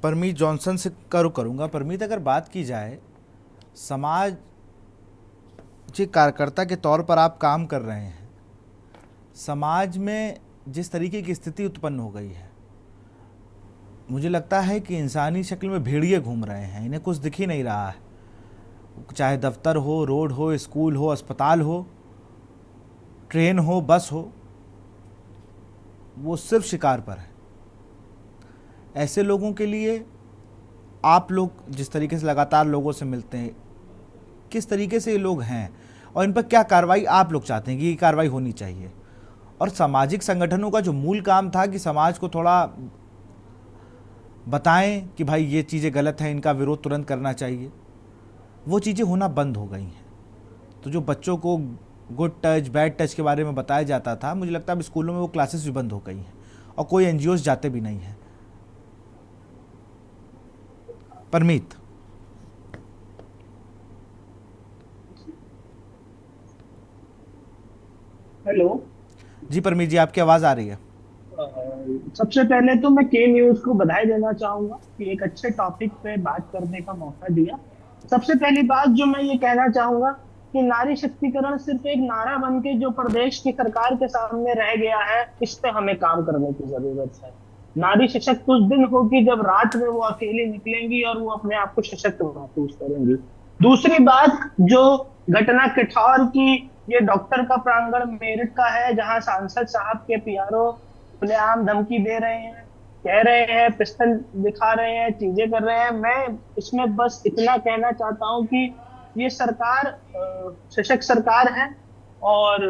[SPEAKER 1] परमीत जॉनसन से रुख करूँगा। परमीत, अगर बात की जाए समाज जी कार्यकर्ता के तौर पर आप काम कर रहे हैं, समाज में जिस तरीके की स्थिति उत्पन्न हो गई है, मुझे लगता है कि इंसानी शक्ल में भेड़िए घूम रहे हैं, इन्हें कुछ दिख ही नहीं रहा है। चाहे दफ्तर हो, रोड हो, स्कूल हो, अस्पताल हो, ट्रेन हो, बस हो, वो सिर्फ शिकार पर है। ऐसे लोगों के लिए आप लोग जिस तरीके से लगातार लोगों से मिलते हैं, किस तरीके से ये लोग हैं और इन पर क्या कार्रवाई आप लोग चाहते हैं कि ये कार्रवाई होनी चाहिए? और सामाजिक संगठनों का जो मूल काम था कि समाज को थोड़ा बताएं कि भाई ये चीज़ें गलत हैं, इनका विरोध तुरंत करना चाहिए, वो चीज़ें होना बंद हो गई हैं। तो जो बच्चों को गुड टच, बैड टच के बारे में बताया जाता था, मुझे लगता है अब स्कूलों में वो क्लासेस भी बंद हो गई हैं और कोई एनजीओज जाते भी नहीं हैं। परमीत।
[SPEAKER 8] हेलो
[SPEAKER 1] जी परमीत जी, आपकी आवाज़ आ रही है।
[SPEAKER 8] सबसे पहले तो मैं के न्यूज को बधाई देना चाहूंगा कि एक अच्छे टॉपिक पे बात करने का मौका दिया। सबसे पहली बात जो मैं ये कहना चाहूंगा कि नारी शक्तिकरण सिर्फ एक नारा बन के जो प्रदेश की सरकार के सामने रह गया है, इस पे हमें काम करने की जरूरत है। नारी सशक्त उस दिन होगी जब रात में वो अकेली निकलेंगी और वो अपने आप को सशक्त महसूस करेंगी। दूसरी बात, जो घटना कठौर की, ये डॉक्टर का प्रांगण मेरठ का है, जहां सांसद साहब के पीआरओ खुलेआम धमकी दे रहे हैं, कह रहे हैं, पिस्टल दिखा रहे हैं, चीजें कर रहे हैं। मैं इसमें बस इतना कहना चाहता हूं कि ये सरकार सशक्त सरकार है और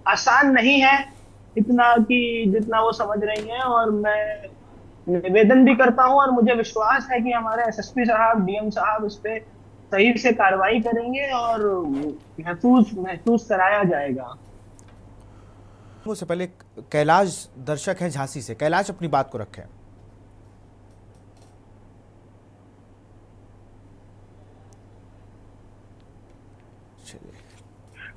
[SPEAKER 8] आसान नहीं है इतना कि जितना वो समझ रही है। और मैं निवेदन भी करता हूं और मुझे विश्वास है कि हमारे एसएसपी साहब, डीएम साहब इस पे सही से कार्रवाई करेंगे और महसूस कराया जाएगा।
[SPEAKER 1] उससे पहले कैलाश दर्शक है झांसी से। कैलाश, अपनी बात को रखें।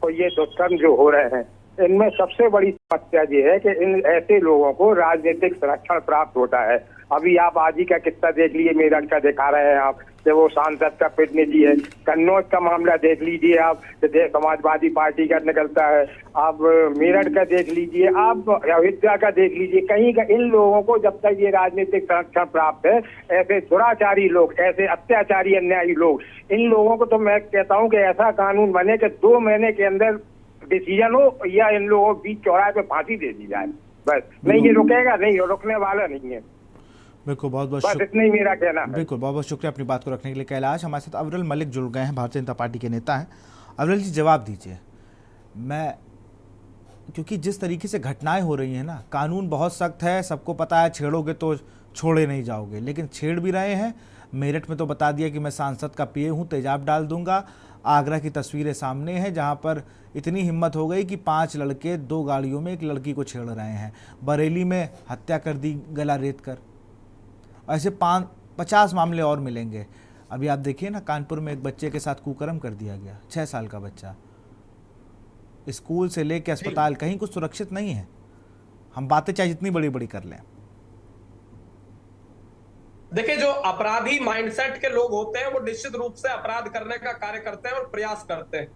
[SPEAKER 9] और ये दुष्कर्म जो हो रहे हैं, इनमें सबसे बड़ी समस्या ये है कि इन ऐसे लोगों को राजनीतिक संरक्षण प्राप्त होता है। अभी आप आज ही का किस्सा देख लीजिए, मेरठ का दिखा रहे हैं आप, जब वो सांसद का प्रतिनिधि है। कन्नौज का मामला देख लीजिए आप, समाजवादी पार्टी का निकलता है। आप मेरठ का देख लीजिए, आप अयोध्या का देख लीजिए। कहीं का इन लोगों को जब तक ये राजनीतिक संरक्षण प्राप्त है, ऐसे दुराचारी लोग, ऐसे अत्याचारी अन्यायी लोग, इन लोगों को तो मैं कहता हूँ कि ऐसा कानून बने कि 2 महीने के अंदर डिसीजन हो या इन लोगों को बीच चौराहे पे फांसी दे दी जाए। बस, नहीं ये रुकेगा नहीं, रुकने वाला नहीं है।
[SPEAKER 1] बिल्कुल, बहुत बहुत
[SPEAKER 9] बस इतना ही मेरा कहना है।
[SPEAKER 1] बिल्कुल, बहुत बहुत शुक्रिया अपनी बात को रखने के लिए। कैलाश, हमारे साथ अविरल मलिक जुड़ गए हैं, भारतीय जनता पार्टी के नेता हैं। अविरल जी, जवाब दीजिए। मैं क्योंकि जिस तरीके से घटनाएं हो रही हैं ना, कानून बहुत सख्त है, सबको पता है, छेड़ोगे तो छोड़े नहीं जाओगे, लेकिन छेड़ भी रहे हैं। मेरठ में तो बता दिया कि मैं सांसद का पीए हूँ, तेजाब डाल दूंगा। आगरा की तस्वीरें सामने हैं जहाँ पर इतनी हिम्मत हो गई कि 5 लड़के 2 गाड़ियों में एक लड़की को छेड़ रहे हैं। बरेली में हत्या कर दी गला रेत कर। ऐसे 50 मामले और मिलेंगे। अभी आप देखिए ना, कानपुर में एक बच्चे के साथ कुकर्म कर दिया गया, 6 साल का बच्चा। स्कूल से लेकर अस्पताल कहीं कुछ सुरक्षित नहीं है। हम बातें चाहे जितनी बड़ी बड़ी कर लें।
[SPEAKER 10] देखिए, जो अपराधी माइंडसेट के लोग होते हैं वो निश्चित रूप से अपराध करने का कार्य करते हैं और प्रयास करते हैं।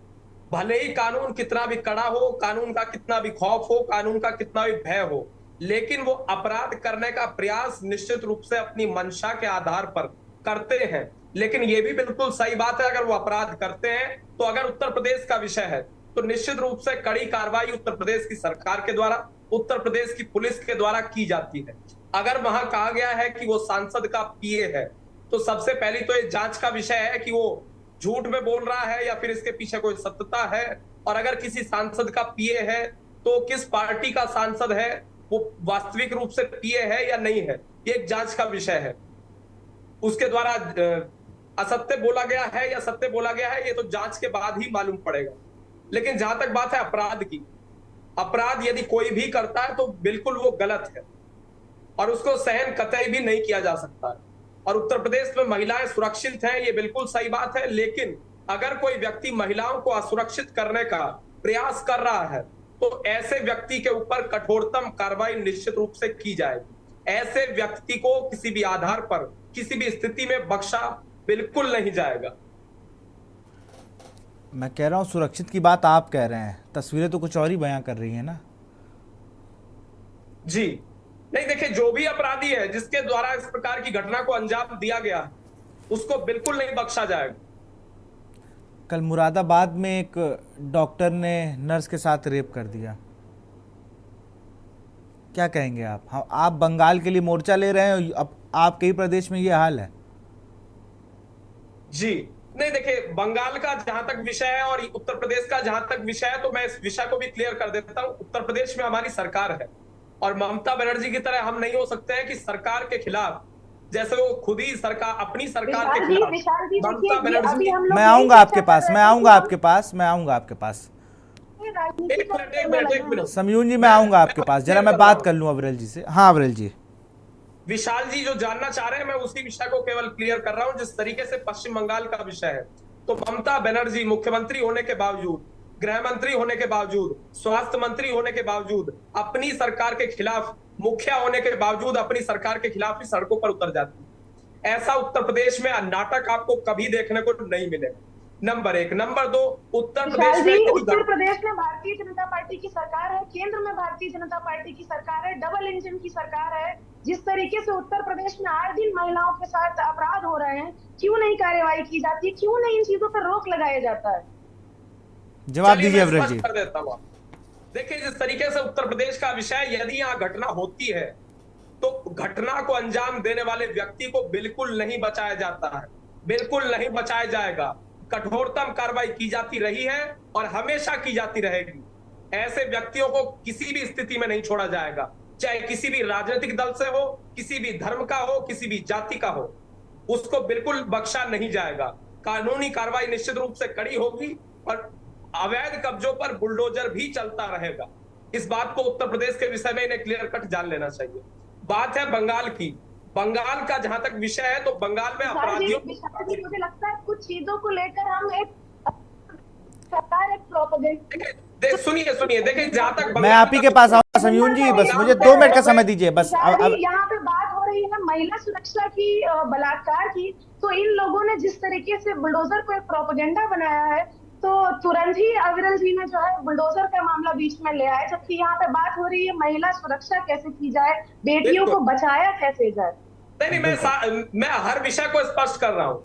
[SPEAKER 10] भले ही कानून कितना भी कड़ा हो, कानून का कितना भी खौफ हो, कानून का कितना भी भय हो, लेकिन वो अपराध करने का प्रयास निश्चित रूप से अपनी मंशा के आधार पर करते हैं। लेकिन ये भी बिल्कुल सही बात है, अगर वो अपराध करते हैं तो अगर उत्तर प्रदेश का विषय है तो निश्चित रूप से कड़ी कार्रवाई उत्तर प्रदेश की सरकार के द्वारा, उत्तर प्रदेश की पुलिस के द्वारा की जाती है। अगर वहां कहा गया है कि वो सांसद का पीए है, तो सबसे पहली तो ये जांच का विषय है कि वो झूठ में बोल रहा है या फिर इसके पीछे कोई सत्यता है। और अगर किसी सांसद का पीए है तो किस पार्टी का सांसद है, वो वास्तविक रूप से पीए है या नहीं है, ये एक जांच का विषय है। उसके द्वारा असत्य बोला गया है या सत्य बोला गया है, ये तो जांच के बाद ही मालूम पड़ेगा। लेकिन जहां तक बात है अपराध की, अपराध यदि कोई भी करता है तो बिल्कुल वो गलत है और उसको सहन कतई भी नहीं किया जा सकता है। और उत्तर प्रदेश में महिलाएं सुरक्षित हैं, ये बिल्कुल सही बात है। लेकिन अगर कोई व्यक्ति महिलाओं को असुरक्षित करने का प्रयास कर रहा है तो ऐसे व्यक्ति के ऊपर कठोरतम कार्रवाई निश्चित रूप से की जाएगी। ऐसे व्यक्ति को किसी भी आधार पर, किसी भी स्थिति में बख्शा बिल्कुल नहीं जाएगा।
[SPEAKER 1] मैं कह रहा हूँ सुरक्षित की बात आप कह रहे हैं, तस्वीरें तो कुछ और ही बयां कर रही हैं ना।
[SPEAKER 10] जी नहीं, देखिए, जो भी अपराधी है जिसके द्वारा इस प्रकार की घटना को अंजाम दिया गया उसको बिल्कुल नहीं बख्शा जाएगा।
[SPEAKER 1] कल मुरादाबाद में एक डॉक्टर ने नर्स के साथ रेप कर दिया, क्या कहेंगे आप? हाँ, आप बंगाल के लिए मोर्चा ले रहे हैं, अब आपके ही प्रदेश में ये हाल है।
[SPEAKER 10] जी नहीं, देखिए, बंगाल का जहां तक विषय है और उत्तर प्रदेश का जहां तक विषय है, तो मैं इस विषय को भी क्लियर कर देता हूं। उत्तर प्रदेश में हमारी सरकार है और ममता बनर्जी की तरह हम नहीं हो सकते हैं कि सरकार के खिलाफ, जैसे वो खुद ही सरकार, अपनी सरकार के खिलाफ ममता बनर्जी।
[SPEAKER 1] मैं आऊंगा आपके पास, मैं आऊंगा आपके पास, मैं आऊंगा आपके पास।
[SPEAKER 10] एक मिनट
[SPEAKER 1] समयून जी, मैं आऊंगा आपके पास, जरा मैं बात कर लूं अविरल जी से। हाँ अविरल जी।
[SPEAKER 10] विशाल जी जो जानना चाह रहे हैं, मैं उसी विषय को केवल क्लियर कर रहा हूं जिस तरीके से पश्चिम बंगाल का विषय है। तो ममता बनर्जी मुख्यमंत्री होने के बावजूद, गृह मंत्री होने के बावजूद, स्वास्थ्य मंत्री होने के बावजूद, अपनी सरकार के खिलाफ, मुखिया होने के बावजूद अपनी सरकार के खिलाफ ही सड़कों पर उतर जाती है। ऐसा उत्तर प्रदेश में नाटक आपको कभी देखने को नहीं मिलेगा, नंबर एक। नंबर दो, उत्तर प्रदेश में
[SPEAKER 3] भारतीय जनता पार्टी की सरकार है, केंद्र में भारतीय जनता पार्टी की सरकार है, डबल इंजन की सरकार है। जिस तरीके से उत्तर प्रदेश में आए दिन महिलाओं के साथ अपराध हो रहे हैं, क्यों नहीं कार्रवाई की जाती, क्यों नहीं इन चीजों पर रोक लगाया जाता है?
[SPEAKER 1] जवाब दीजिए अविरल जी।
[SPEAKER 10] कर देता हूं। देखिए, जिस तरीके से उत्तर प्रदेश का विषय, यदि यहाँ घटना होती है तो घटना को अंजाम देने वाले व्यक्ति को बिल्कुल नहीं बचाया जाता है, बिल्कुल नहीं बचाया जाएगा। कठोरतम कार्रवाई की जाती रही है और हमेशा की जाती रहेगी। ऐसे व्यक्तियों को किसी भी स्थिति में नहीं छोड़ा जाएगा, चाहे किसी भी राजनीतिक दल से हो, किसी भी धर्म का हो, किसी भी जाति का हो, उसको बिल्कुल बख्शा नहीं जाएगा। कानूनी कार्रवाई निश्चित रूप से कड़ी होगी और अवैध कब्जों पर बुलडोजर भी चलता रहेगा। इस बात को उत्तर प्रदेश के विषय में इन्हें क्लियर कट जान लेना चाहिए। बात है बंगाल की, बंगाल का जहां तक विषय है तो बंगाल में अपराधियों,
[SPEAKER 3] मुझे लगता है कुछ चीजों को लेकर हम एक सरकार एक प्रोपेगेंडा।
[SPEAKER 10] सुनिए, देखिए, जहां तक
[SPEAKER 1] मैं आप ही के पास आऊंगा समयून जी, बस मुझे 2 मिनट का समय दीजिए बस।
[SPEAKER 3] यहाँ पे बात हो रही है महिला सुरक्षा की, बलात्कार की, तो इन लोगों ने जिस तरीके से बुलडोजर को एक प्रोपेगेंडा बनाया है, तो तुरंत ही अविरल जी ने जो है बुलडोजर का मामला बीच में ले आए, जबकि यहाँ पे बात हो रही है महिला सुरक्षा कैसे की जाए, बेटियों को बचाया कैसे जाए।
[SPEAKER 10] नहीं, मैं हर विषय को स्पष्ट कर रहा हूँ।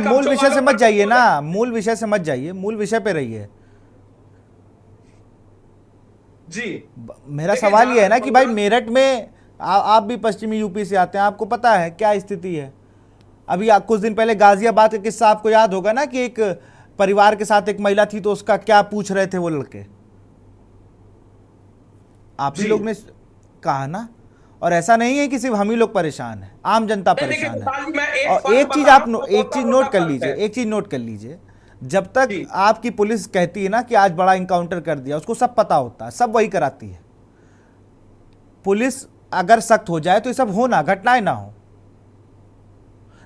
[SPEAKER 1] मूल विषय से मत जाइए ना, मूल विषय से मत जाइए, मूल विषय पे रहिए।
[SPEAKER 10] जी,
[SPEAKER 1] मेरा सवाल ये है ना कि भाई मेरठ में आप भी पश्चिमी यूपी से आते हैं, आपको पता है क्या स्थिति है। अभी कुछ दिन पहले गाजियाबाद का किस्सा आपको याद होगा ना कि एक परिवार के साथ एक महिला थी तो उसका क्या पूछ रहे थे वो लड़के, आप ही लोग ने कहा ना। और ऐसा नहीं है कि सिर्फ हम ही लोग परेशान हैं, आम जनता परेशान है। और एक चीज आप एक चीज नोट कर लीजिए, एक चीज नोट कर लीजिए, जब तक आपकी पुलिस कहती है ना कि आज बड़ा इनकाउंटर कर दिया, उसको सब पता होता है, सब वही कराती है। पुलिस अगर सख्त हो जाए तो ये सब हो ना, घटनाएं ना हो।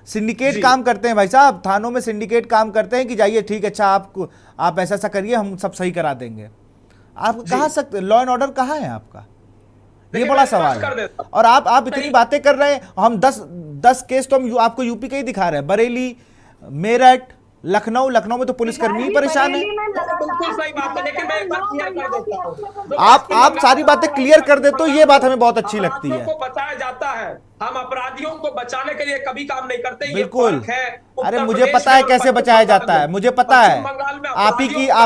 [SPEAKER 1] सिंडिकेट काम करते हैं भाई साहब, थानों में सिंडिकेट काम करते हैं कि जाइए ठीक है, अच्छा आप ऐसा करिए, हम सब सही करा देंगे। आप कहाँ सकते, लॉ एंड ऑर्डर कहाँ है आपका? ये बड़ा सवाल है। और आप इतनी बातें कर रहे हैं, हम 10 केस तो हम आपको यूपी के ही दिखा रहे हैं, बरेली, मेरठ, लखनऊ में तो पुलिसकर्मी ही परेशान है।
[SPEAKER 10] बिल्कुल सही बात है, लेकिन मैं एक बात क्लियर कर देता हूं।
[SPEAKER 1] आप सारी बातें क्लियर कर दे तो ये बात हमें बहुत अच्छी लगती है।
[SPEAKER 10] को बचाया जाता है, हम अपराधियों को बचाने के लिए कभी काम नहीं करते।
[SPEAKER 1] बिल्कुल, अरे मुझे पता है कैसे बचाया जाता है, मुझे पता है। आप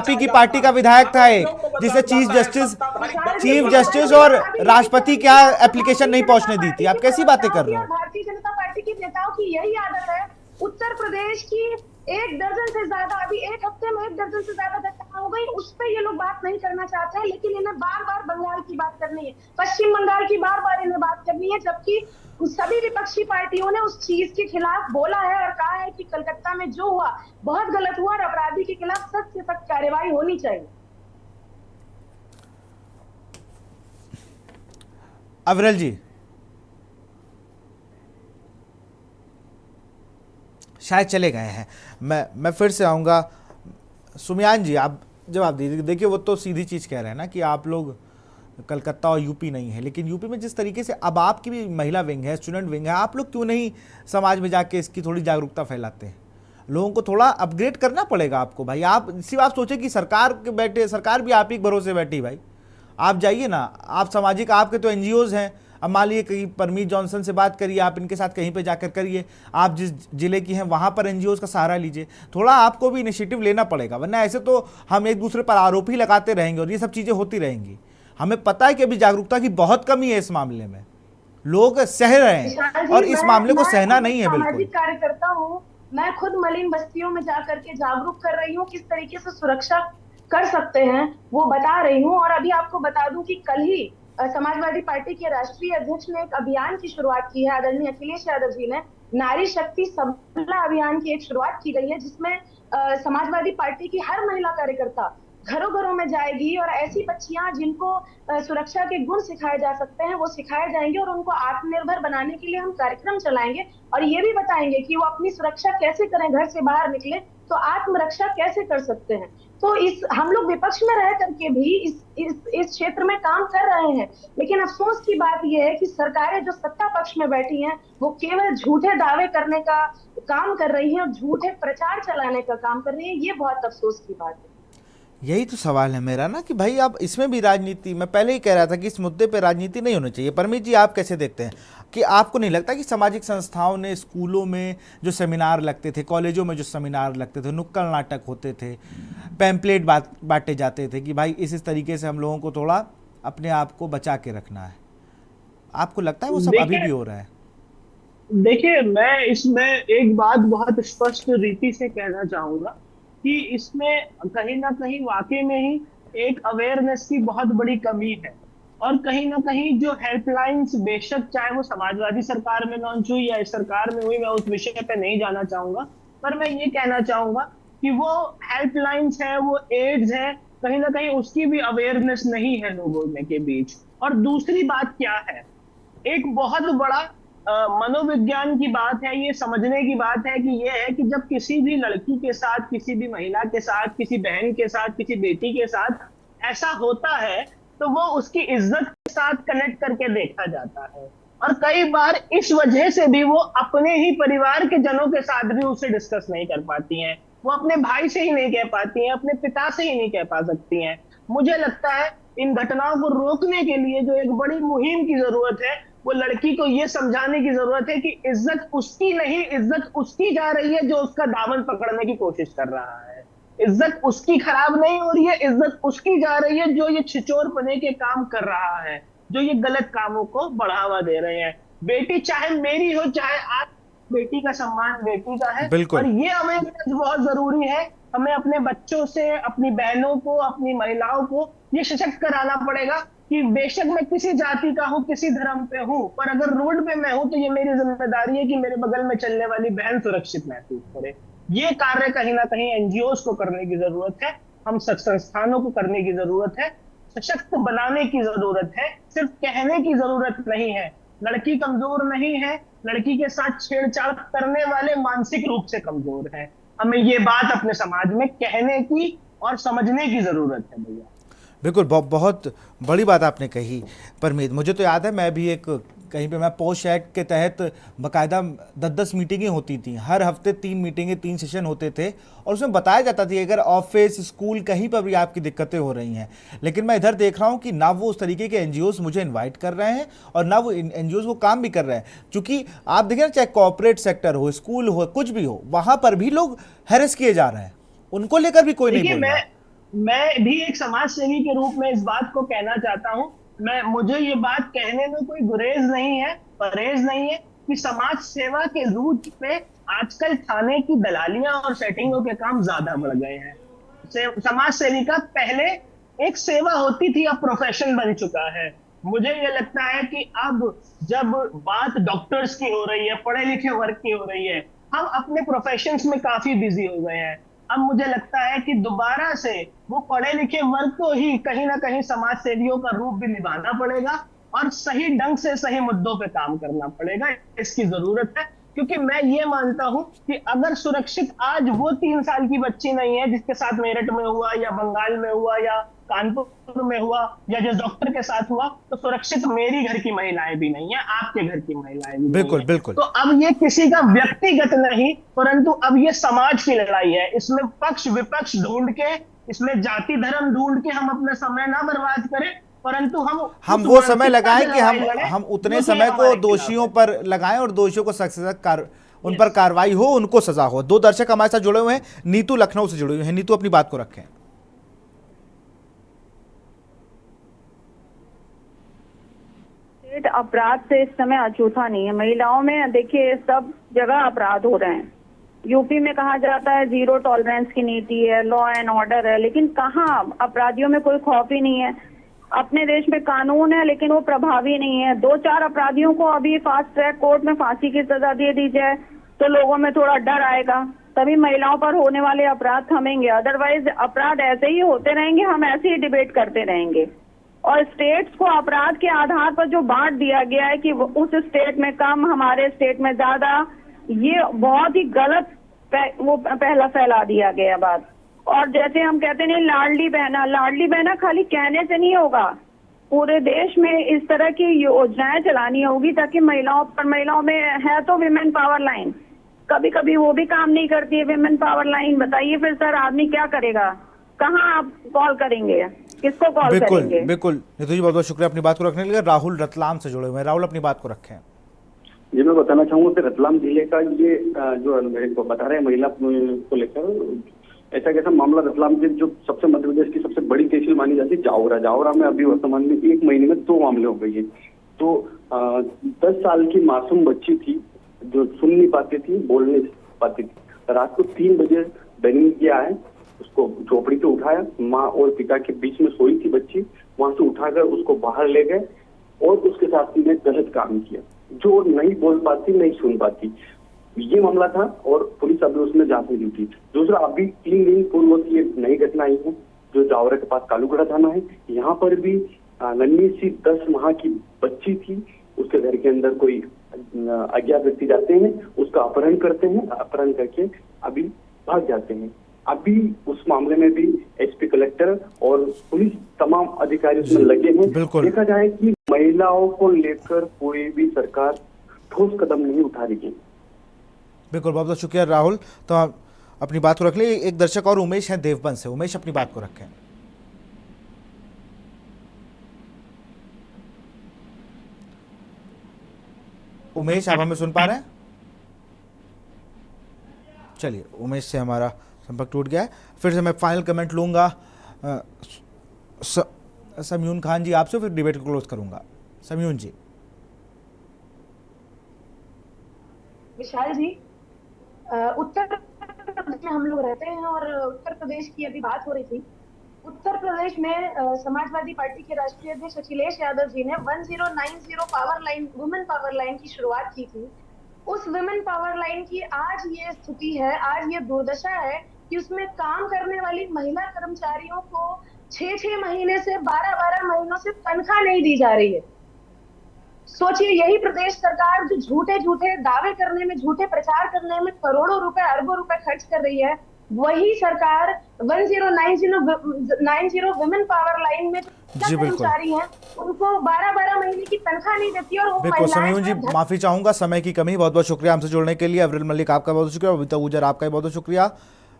[SPEAKER 1] ही की पार्टी का विधायक था एक, जिसे चीफ जस्टिस और राष्ट्रपति क्या एप्लीकेशन नहीं पहुंचने दी थी। आप कैसी बातें कर रहे हो?
[SPEAKER 3] भारतीय जनता पार्टी के नेताओं की यही आदत है। उत्तर प्रदेश की 1 दर्जन से ज्यादा, अभी 1 हफ्ते में 1 दर्जन से ज्यादा घटना हो गई, उस पर ये लोग बात नहीं करना चाहते हैं, लेकिन इन्हें बार बार बंगाल की बात करनी है, पश्चिम बंगाल की बार बार इन्हें बात करनी है, जबकि सभी विपक्षी पार्टियों ने उस चीज के खिलाफ बोला है और कहा है कि कलकत्ता में जो हुआ बहुत गलत हुआ और अपराधी के खिलाफ सख्त से सख्त कार्रवाई होनी चाहिए।
[SPEAKER 1] अविरल जी शायद चले गए हैं, मैं फिर से आऊँगा। सुमयान जी, आप जवाब दीजिए। देखिए, वो तो सीधी चीज़ कह रहे हैं ना कि आप लोग कलकत्ता और यूपी नहीं है, लेकिन यूपी में जिस तरीके से अब आपकी भी महिला विंग है, स्टूडेंट विंग है, आप लोग क्यों नहीं समाज में जाके इसकी थोड़ी जागरूकता फैलाते हैं? लोगों को थोड़ा अपग्रेड करना पड़ेगा आपको भाई। आप सिर्फ आप सोचे कि सरकार भी आप ही भरोसे बैठी भाई। आप जाइए ना, आप सामाजिक, आपके तो NGOs हैं। अब मान लीजिए कहीं परमीत जॉनसन से बात करिए, आप इनके साथ कहीं पे जाकर करिए, आप जिस जिले की हैं वहाँ पर NGOs का सहारा लीजिए। थोड़ा आपको भी इनिशिएटिव लेना पड़ेगा, वरना ऐसे तो हम एक दूसरे पर आरोप ही लगाते रहेंगे और ये सब चीज़ें होती रहेंगी। हमें पता है कि अभी जागरूकता की बहुत कमी है इस मामले में, लोग सह रहे हैं और इस मामले को सहना नहीं है। बिल्कुल
[SPEAKER 3] सामाजिक कार्यकर्ता हूँ, मैं खुद मलिन बस्तियों में जाकर के जागरूक कर रही हूँ, किस तरीके से सुरक्षा कर सकते हैं वो बता रही हूँ। और अभी आपको बता दूं कि कल ही समाजवादी पार्टी के राष्ट्रीय अध्यक्ष ने एक अभियान की शुरुआत की है। आदरणीय अखिलेश यादव जी ने नारी शक्ति सबला अभियान की एक शुरुआत की गई है, जिसमें समाजवादी पार्टी की हर महिला कार्यकर्ता घरों घरों में जाएगी और ऐसी बच्चियां जिनको सुरक्षा के गुण सिखाए जा सकते हैं वो सिखाए जाएंगे और उनको आत्मनिर्भर बनाने के लिए हम कार्यक्रम चलाएंगे और ये भी बताएंगे कि वो अपनी सुरक्षा कैसे करें, घर से बाहर निकले तो आत्मरक्षा कैसे कर सकते हैं। तो हम लोग विपक्ष में रह करके भी इस क्षेत्र में काम कर रहे हैं, लेकिन अफसोस की बात यह है कि सरकारें जो सत्ता पक्ष में बैठी हैं वो केवल झूठे दावे करने का काम कर रही हैं और झूठे प्रचार चलाने का काम कर रही है। ये बहुत अफसोस की बात है।
[SPEAKER 1] यही तो सवाल है मेरा ना कि भाई आप इसमें भी राजनीति, मैं पहले ही कह रहा था कि इस मुद्दे पे राजनीति नहीं होनी चाहिए। परमीत जी, आप कैसे देखते हैं कि आपको नहीं लगता कि सामाजिक संस्थाओं ने स्कूलों में जो सेमिनार लगते थे, कॉलेजों में जो सेमिनार लगते थे, नुक्कड़ नाटक होते थे, पैम्पलेट बांटे जाते थे कि भाई इस तरीके से हम लोगों को थोड़ा अपने आप को बचा के रखना है, आपको लगता है वो सब अभी भी हो रहा है?
[SPEAKER 8] देखिए, मैं इसमें एक बात बहुत स्पष्ट रीति से कहना चाहूंगा कि इसमें कहीं ना कहीं वाकई में ही एक अवेयरनेस की बहुत बड़ी कमी है और कहीं ना कहीं जो हेल्पलाइंस, बेशक चाहे वो समाजवादी सरकार में लॉन्च हुई या इस सरकार में हुई, मैं उस विषय पे नहीं जाना चाहूंगा, पर मैं ये कहना चाहूंगा कि वो हेल्पलाइंस है, वो एड्स है, कहीं ना कहीं उसकी भी अवेयरनेस नहीं है लोगों में के बीच। और दूसरी बात क्या है, एक बहुत बड़ा मनोविज्ञान की बात है, ये समझने की बात है कि ये है कि जब किसी भी लड़की के साथ, किसी भी महिला के साथ, किसी बहन के साथ, किसी बेटी के साथ ऐसा होता है तो वो उसकी इज्जत के साथ कनेक्ट करके देखा जाता है और कई बार इस वजह से भी वो अपने ही परिवार के जनों के साथ भी उसे डिस्कस नहीं कर पाती हैं, वो अपने भाई से ही नहीं कह पाती हैं, अपने पिता से ही नहीं कह पा सकती हैं। मुझे लगता है इन घटनाओं को रोकने के लिए जो एक बड़ी मुहिम की जरूरत है, वो लड़की को ये समझाने की जरूरत है कि इज्जत उसकी नहीं, इज्जत उसकी जा रही है जो उसका दामन पकड़ने की कोशिश कर रहा है। इज्जत उसकी खराब नहीं हो रही है, इज्जत उसकी जा रही है जो ये छिचोरपने के काम कर रहा है, जो ये गलत कामों को बढ़ावा दे रहे हैं। बेटी चाहे मेरी हो चाहे आप, बेटी का सम्मान बेटी का है और ये अवेयरनेस बहुत जरूरी है। हमें अपने बच्चों से, अपनी बहनों को, अपनी महिलाओं को ये सशक्त कराना पड़ेगा कि बेशक मैं किसी जाति का हूँ, किसी धर्म पे हूँ, पर अगर रोड पे मैं हूँ तो ये मेरी जिम्मेदारी है कि मेरे बगल में चलने वाली बहन सुरक्षित महसूस करे। ये कार्य कहीं ना कहीं NGOs को करने की जरूरत है, हम संस्थानों को करने की जरूरत है, सशक्त बनाने की जरूरत है, सिर्फ कहने की जरूरत नहीं है। लड़की कमजोर नहीं है, लड़की के साथ छेड़छाड़ करने वाले मानसिक रूप से कमजोर है। हमें ये बात अपने समाज में कहने की और समझने की जरूरत है भैया।
[SPEAKER 1] बिल्कुल, बहुत बड़ी बात आपने कही परमीत। मुझे तो याद है, मैं भी एक कहीं पे मैं पोस्ट एक्ट के तहत बाकायदा 10-10 मीटिंगें होती थी, हर हफ्ते 3 मीटिंगें, 3 सेशन होते थे, और उसमें बताया जाता था अगर ऑफिस स्कूल कहीं पर भी आपकी दिक्कतें हो रही हैं। लेकिन मैं इधर देख रहा हूँ कि ना वो उस तरीके के एनजीओज मुझे इन्वाइट कर रहे हैं और ना वो एनजीओज वो काम भी कर रहे हैं। चूंकि आप देखें ना, चाहे कॉर्पोरेट सेक्टर हो, स्कूल हो, कुछ भी हो, वहां पर भी लोग हैरेस किए जा रहे हैं, उनको लेकर भी कोई नहीं
[SPEAKER 8] देखिए,
[SPEAKER 1] बोल रहा।
[SPEAKER 8] मैं भी एक समाज सेवी के रूप में इस बात को कहना चाहता हूं। मुझे ये बात कहने में कोई गुरेज नहीं है, परहेज नहीं है कि समाज सेवा के रूट पे आजकल थाने की दलालियां और सेटिंगों के काम ज्यादा बढ़ गए हैं। समाज सेवी का पहले एक सेवा होती थी, अब प्रोफेशन बन चुका है। मुझे ये लगता है कि अब जब बात डॉक्टर्स की हो रही है, पढ़े लिखे वर्ग की हो रही है, हम अपने प्रोफेशंस में काफी बिजी हो गए हैं। अब मुझे लगता है कि दोबारा से वो पढ़े लिखे वर्ग को ही कहीं ना कहीं समाज सेवियों का रूप भी निभाना पड़ेगा और सही ढंग से सही मुद्दों पे काम करना पड़ेगा। इसकी जरूरत है, क्योंकि मैं ये मानता हूं कि अगर सुरक्षित आज वो 3 साल की बच्ची नहीं है जिसके साथ मेरठ में हुआ या बंगाल में हुआ या कानपुर में हुआ या जिस डॉक्टर के साथ हुआ, तो सुरक्षित मेरी घर की महिलाएं भी नहीं है, आपके घर की महिलाएं भी
[SPEAKER 1] बिल्कुल
[SPEAKER 8] नहीं है।
[SPEAKER 1] बिल्कुल।
[SPEAKER 8] तो अब ये किसी का व्यक्तिगत नहीं, परंतु अब ये समाज की लड़ाई है। इसमें पक्ष विपक्ष ढूंढ के, इसमें जाति धर्म ढूंढ के हम अपना समय ना बर्बाद करें, परंतु हम
[SPEAKER 1] वो समय लगाएं कि
[SPEAKER 8] लड़ाई
[SPEAKER 1] हम उतने
[SPEAKER 8] जो कि
[SPEAKER 1] समय को
[SPEAKER 8] हमारे
[SPEAKER 1] दोषियों
[SPEAKER 8] खिलाफ है।
[SPEAKER 1] पर लगाएं और दोषियों को सख्त उन पर कार्रवाई हो, उनको सजा हो। 2 दर्शक हमारे साथ जुड़े हुए हैं, नीतू लखनऊ से जुड़े हुए हैं। नीतू, अपनी बात को रखें।
[SPEAKER 11] अपराध से इस समय अछूता नहीं है। महिलाओं में देखिए सब जगह अपराध हो रहे हैं। यूपी में कहा जाता है 0 टॉलरेंस की नीति है, लॉ एंड ऑर्डर है, लेकिन कहाँ अपराधियों में कोई खौफ ही नहीं है। अपने देश में कानून है लेकिन वो प्रभावी नहीं है। 2-4 अपराधियों को अभी फास्ट ट्रैक कोर्ट में फांसी की सजा दे दी जाए तो लोगों में थोड़ा डर आएगा, तभी महिलाओं पर होने वाले अपराध थमेंगे। अदरवाइज अपराध ऐसे ही होते रहेंगे, हम ऐसे ही डिबेट करते रहेंगे। और स्टेट्स को अपराध के आधार पर जो बांट दिया गया है कि उस स्टेट में कम, हमारे स्टेट में ज्यादा, ये बहुत ही गलत वो पहला फैला दिया गया बात। और जैसे हम कहते नहीं लाडली बहना खाली कहने से नहीं होगा, पूरे देश में इस तरह की योजनाएं चलानी होगी ताकि महिलाओं में है तो विमेन पावर लाइन, कभी कभी वो भी काम नहीं करती है विमेन पावर लाइन। बताइए फिर सर आदमी क्या करेगा, कहाँ आप कॉल करेंगे, किसको कॉल करेंगे?
[SPEAKER 1] बिल्कुल नीतू जी, बहुत बहुत शुक्रिया अपनी बात को रखने के लिए। राहुल रतलाम से जुड़े हुए हैं। राहुल, अपनी बात को रखें।
[SPEAKER 12] जी, मैं बताना चाहूंगा कि रतलाम जिले का ये जो मेरे को बता रहे हैं महिला को लेकर, ऐसा कैसा मामला रतलाम के जो सबसे मध्य प्रदेश की सबसे बड़ी तहसील मानी जाती है जावरा में अभी वर्तमान में 1 महीने में 2 मामले हो गए हैं। तो 10 साल की मासूम बच्ची थी जो सुन नहीं पाती थी, बोल नहीं पाती थी। रात को 3 बजे बहन किया है, उसको झोपड़ी से उठाया, माँ और पिता के बीच में सोई थी बच्ची, वहां से उठाकर उसको बाहर ले गए और उसके साथ में गलत काम किया। जो नहीं बोल पाती, नहीं सुन पाती, ये मामला था और पुलिस अभी उसमें जांच में जुटी। दूसरा, अभी 3 दिन पूर्व की एक नई घटना आई है जो जावरा के पास कालूगढ़ा थाना है। यहाँ पर भी नन्ही सी 10 माह की बच्ची थी, उसके घर के अंदर कोई अज्ञात व्यक्ति जाते हैं, उसका अपहरण करते हैं, अपहरण करके अभी भाग जाते हैं। अभी उस मामले में भी एसपी कलेक्टर और पुलिस तमाम अधिकारी उसमें लगे हैं। देखा जाए कि महिलाओं को लेकर कोई भी सरकार ठोस कदम नहीं उठा रही है।
[SPEAKER 1] बिल्कुल, बहुत बहुत शुक्रिया राहुल। तो आप अपनी बात को रख ले। एक दर्शक और उमेश है देवबंद से। उमेश, अपनी बात को रखें। उमेश, आप हमें सुन पा रहे हैं? चलिए, उमेश से हमारा संपर्क टूट गया है। फिर से मैं फाइनल कमेंट लूंगा समयून खान जी आपसे, फिर डिबेट को क्लोज करूंगा। समयून जी।
[SPEAKER 3] विशाल जी, उत्तर प्रदेश में हम लोग रहते हैं और उत्तर प्रदेश की अभी बात हो रही थी। उत्तर प्रदेश में समाजवादी पार्टी के राष्ट्रीय अध्यक्ष अखिलेश यादव जी ने 1090 power line, women power line की शुरुआत की थी। उस वुमेन पावर लाइन की आज ये स्थिति है, आज ये दुर्दशा है कि उसमें काम करने वाली महिला कर्मचारियों को 6-6 महीने से 12-12 महीनों से तनख्वाह नहीं दी जा रही है। सोचिए, यही प्रदेश सरकार जो झूठे दावे करने में, झूठे प्रचार करने में करोड़ों रुपए, अरबों रुपए खर्च कर रही है, वही सरकार 1090 वुमेन पावर लाइन में
[SPEAKER 1] जी, बिल्कुल।
[SPEAKER 3] कर्मचारी हैं, उनको 12-12 महीने की तनख्वाह नहीं देती और वो
[SPEAKER 1] बिल्कुल
[SPEAKER 3] महिलाएं
[SPEAKER 1] समयून जी,
[SPEAKER 3] जो
[SPEAKER 1] माफी चाहूंगा, समय की कमी। बहुत बहुत शुक्रिया हमसे जुड़ने के लिए। अवरिल मलिक आपका बहुत बहुत शुक्रिया, बबीता गुजर आपका भी बहुत बहुत शुक्रिया,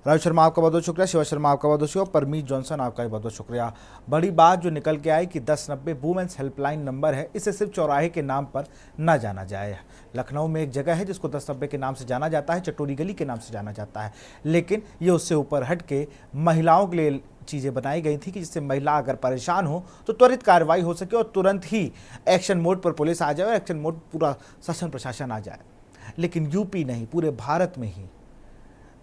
[SPEAKER 1] राजू शर्मा आपका बहुत बहुत शुक्रिया, शिवा शर्मा आपका बहुत बहुत शुक्रिया, परमीत जॉनसन आपका भी बहुत बहुत शुक्रिया। बड़ी बात जो निकल के आई कि 1090 वुमेन्स हेल्पलाइन नंबर है, इसे सिर्फ चौराहे के नाम पर ना जाना जाए। लखनऊ में एक जगह है जिसको 1090 के नाम से जाना जाता है, चटोरी गली के नाम से जाना जाता है, लेकिन ये उससे ऊपर हट के महिलाओं के लिए चीज़ें बनाई गई थी कि जिससे महिला अगर परेशान हो तो त्वरित कार्रवाई हो सके और तुरंत ही एक्शन मोड पर पुलिस आ जाए और एक्शन मोड पूरा शासन प्रशासन आ जाए। लेकिन यूपी नहीं, पूरे भारत में ही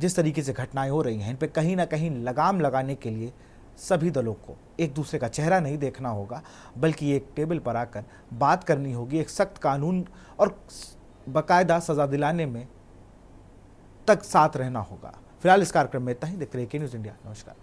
[SPEAKER 1] जिस तरीके से घटनाएं हो रही हैं, इन पे कहीं ना कहीं लगाम लगाने के लिए सभी दलों को एक दूसरे का चेहरा नहीं देखना होगा, बल्कि एक टेबल पर आकर बात करनी होगी, एक सख्त कानून और बाकायदा सजा दिलाने में तक साथ रहना होगा। फिलहाल इस कार्यक्रम में इतना ही। देखते रहिए के न्यूज़ इंडिया। नमस्कार।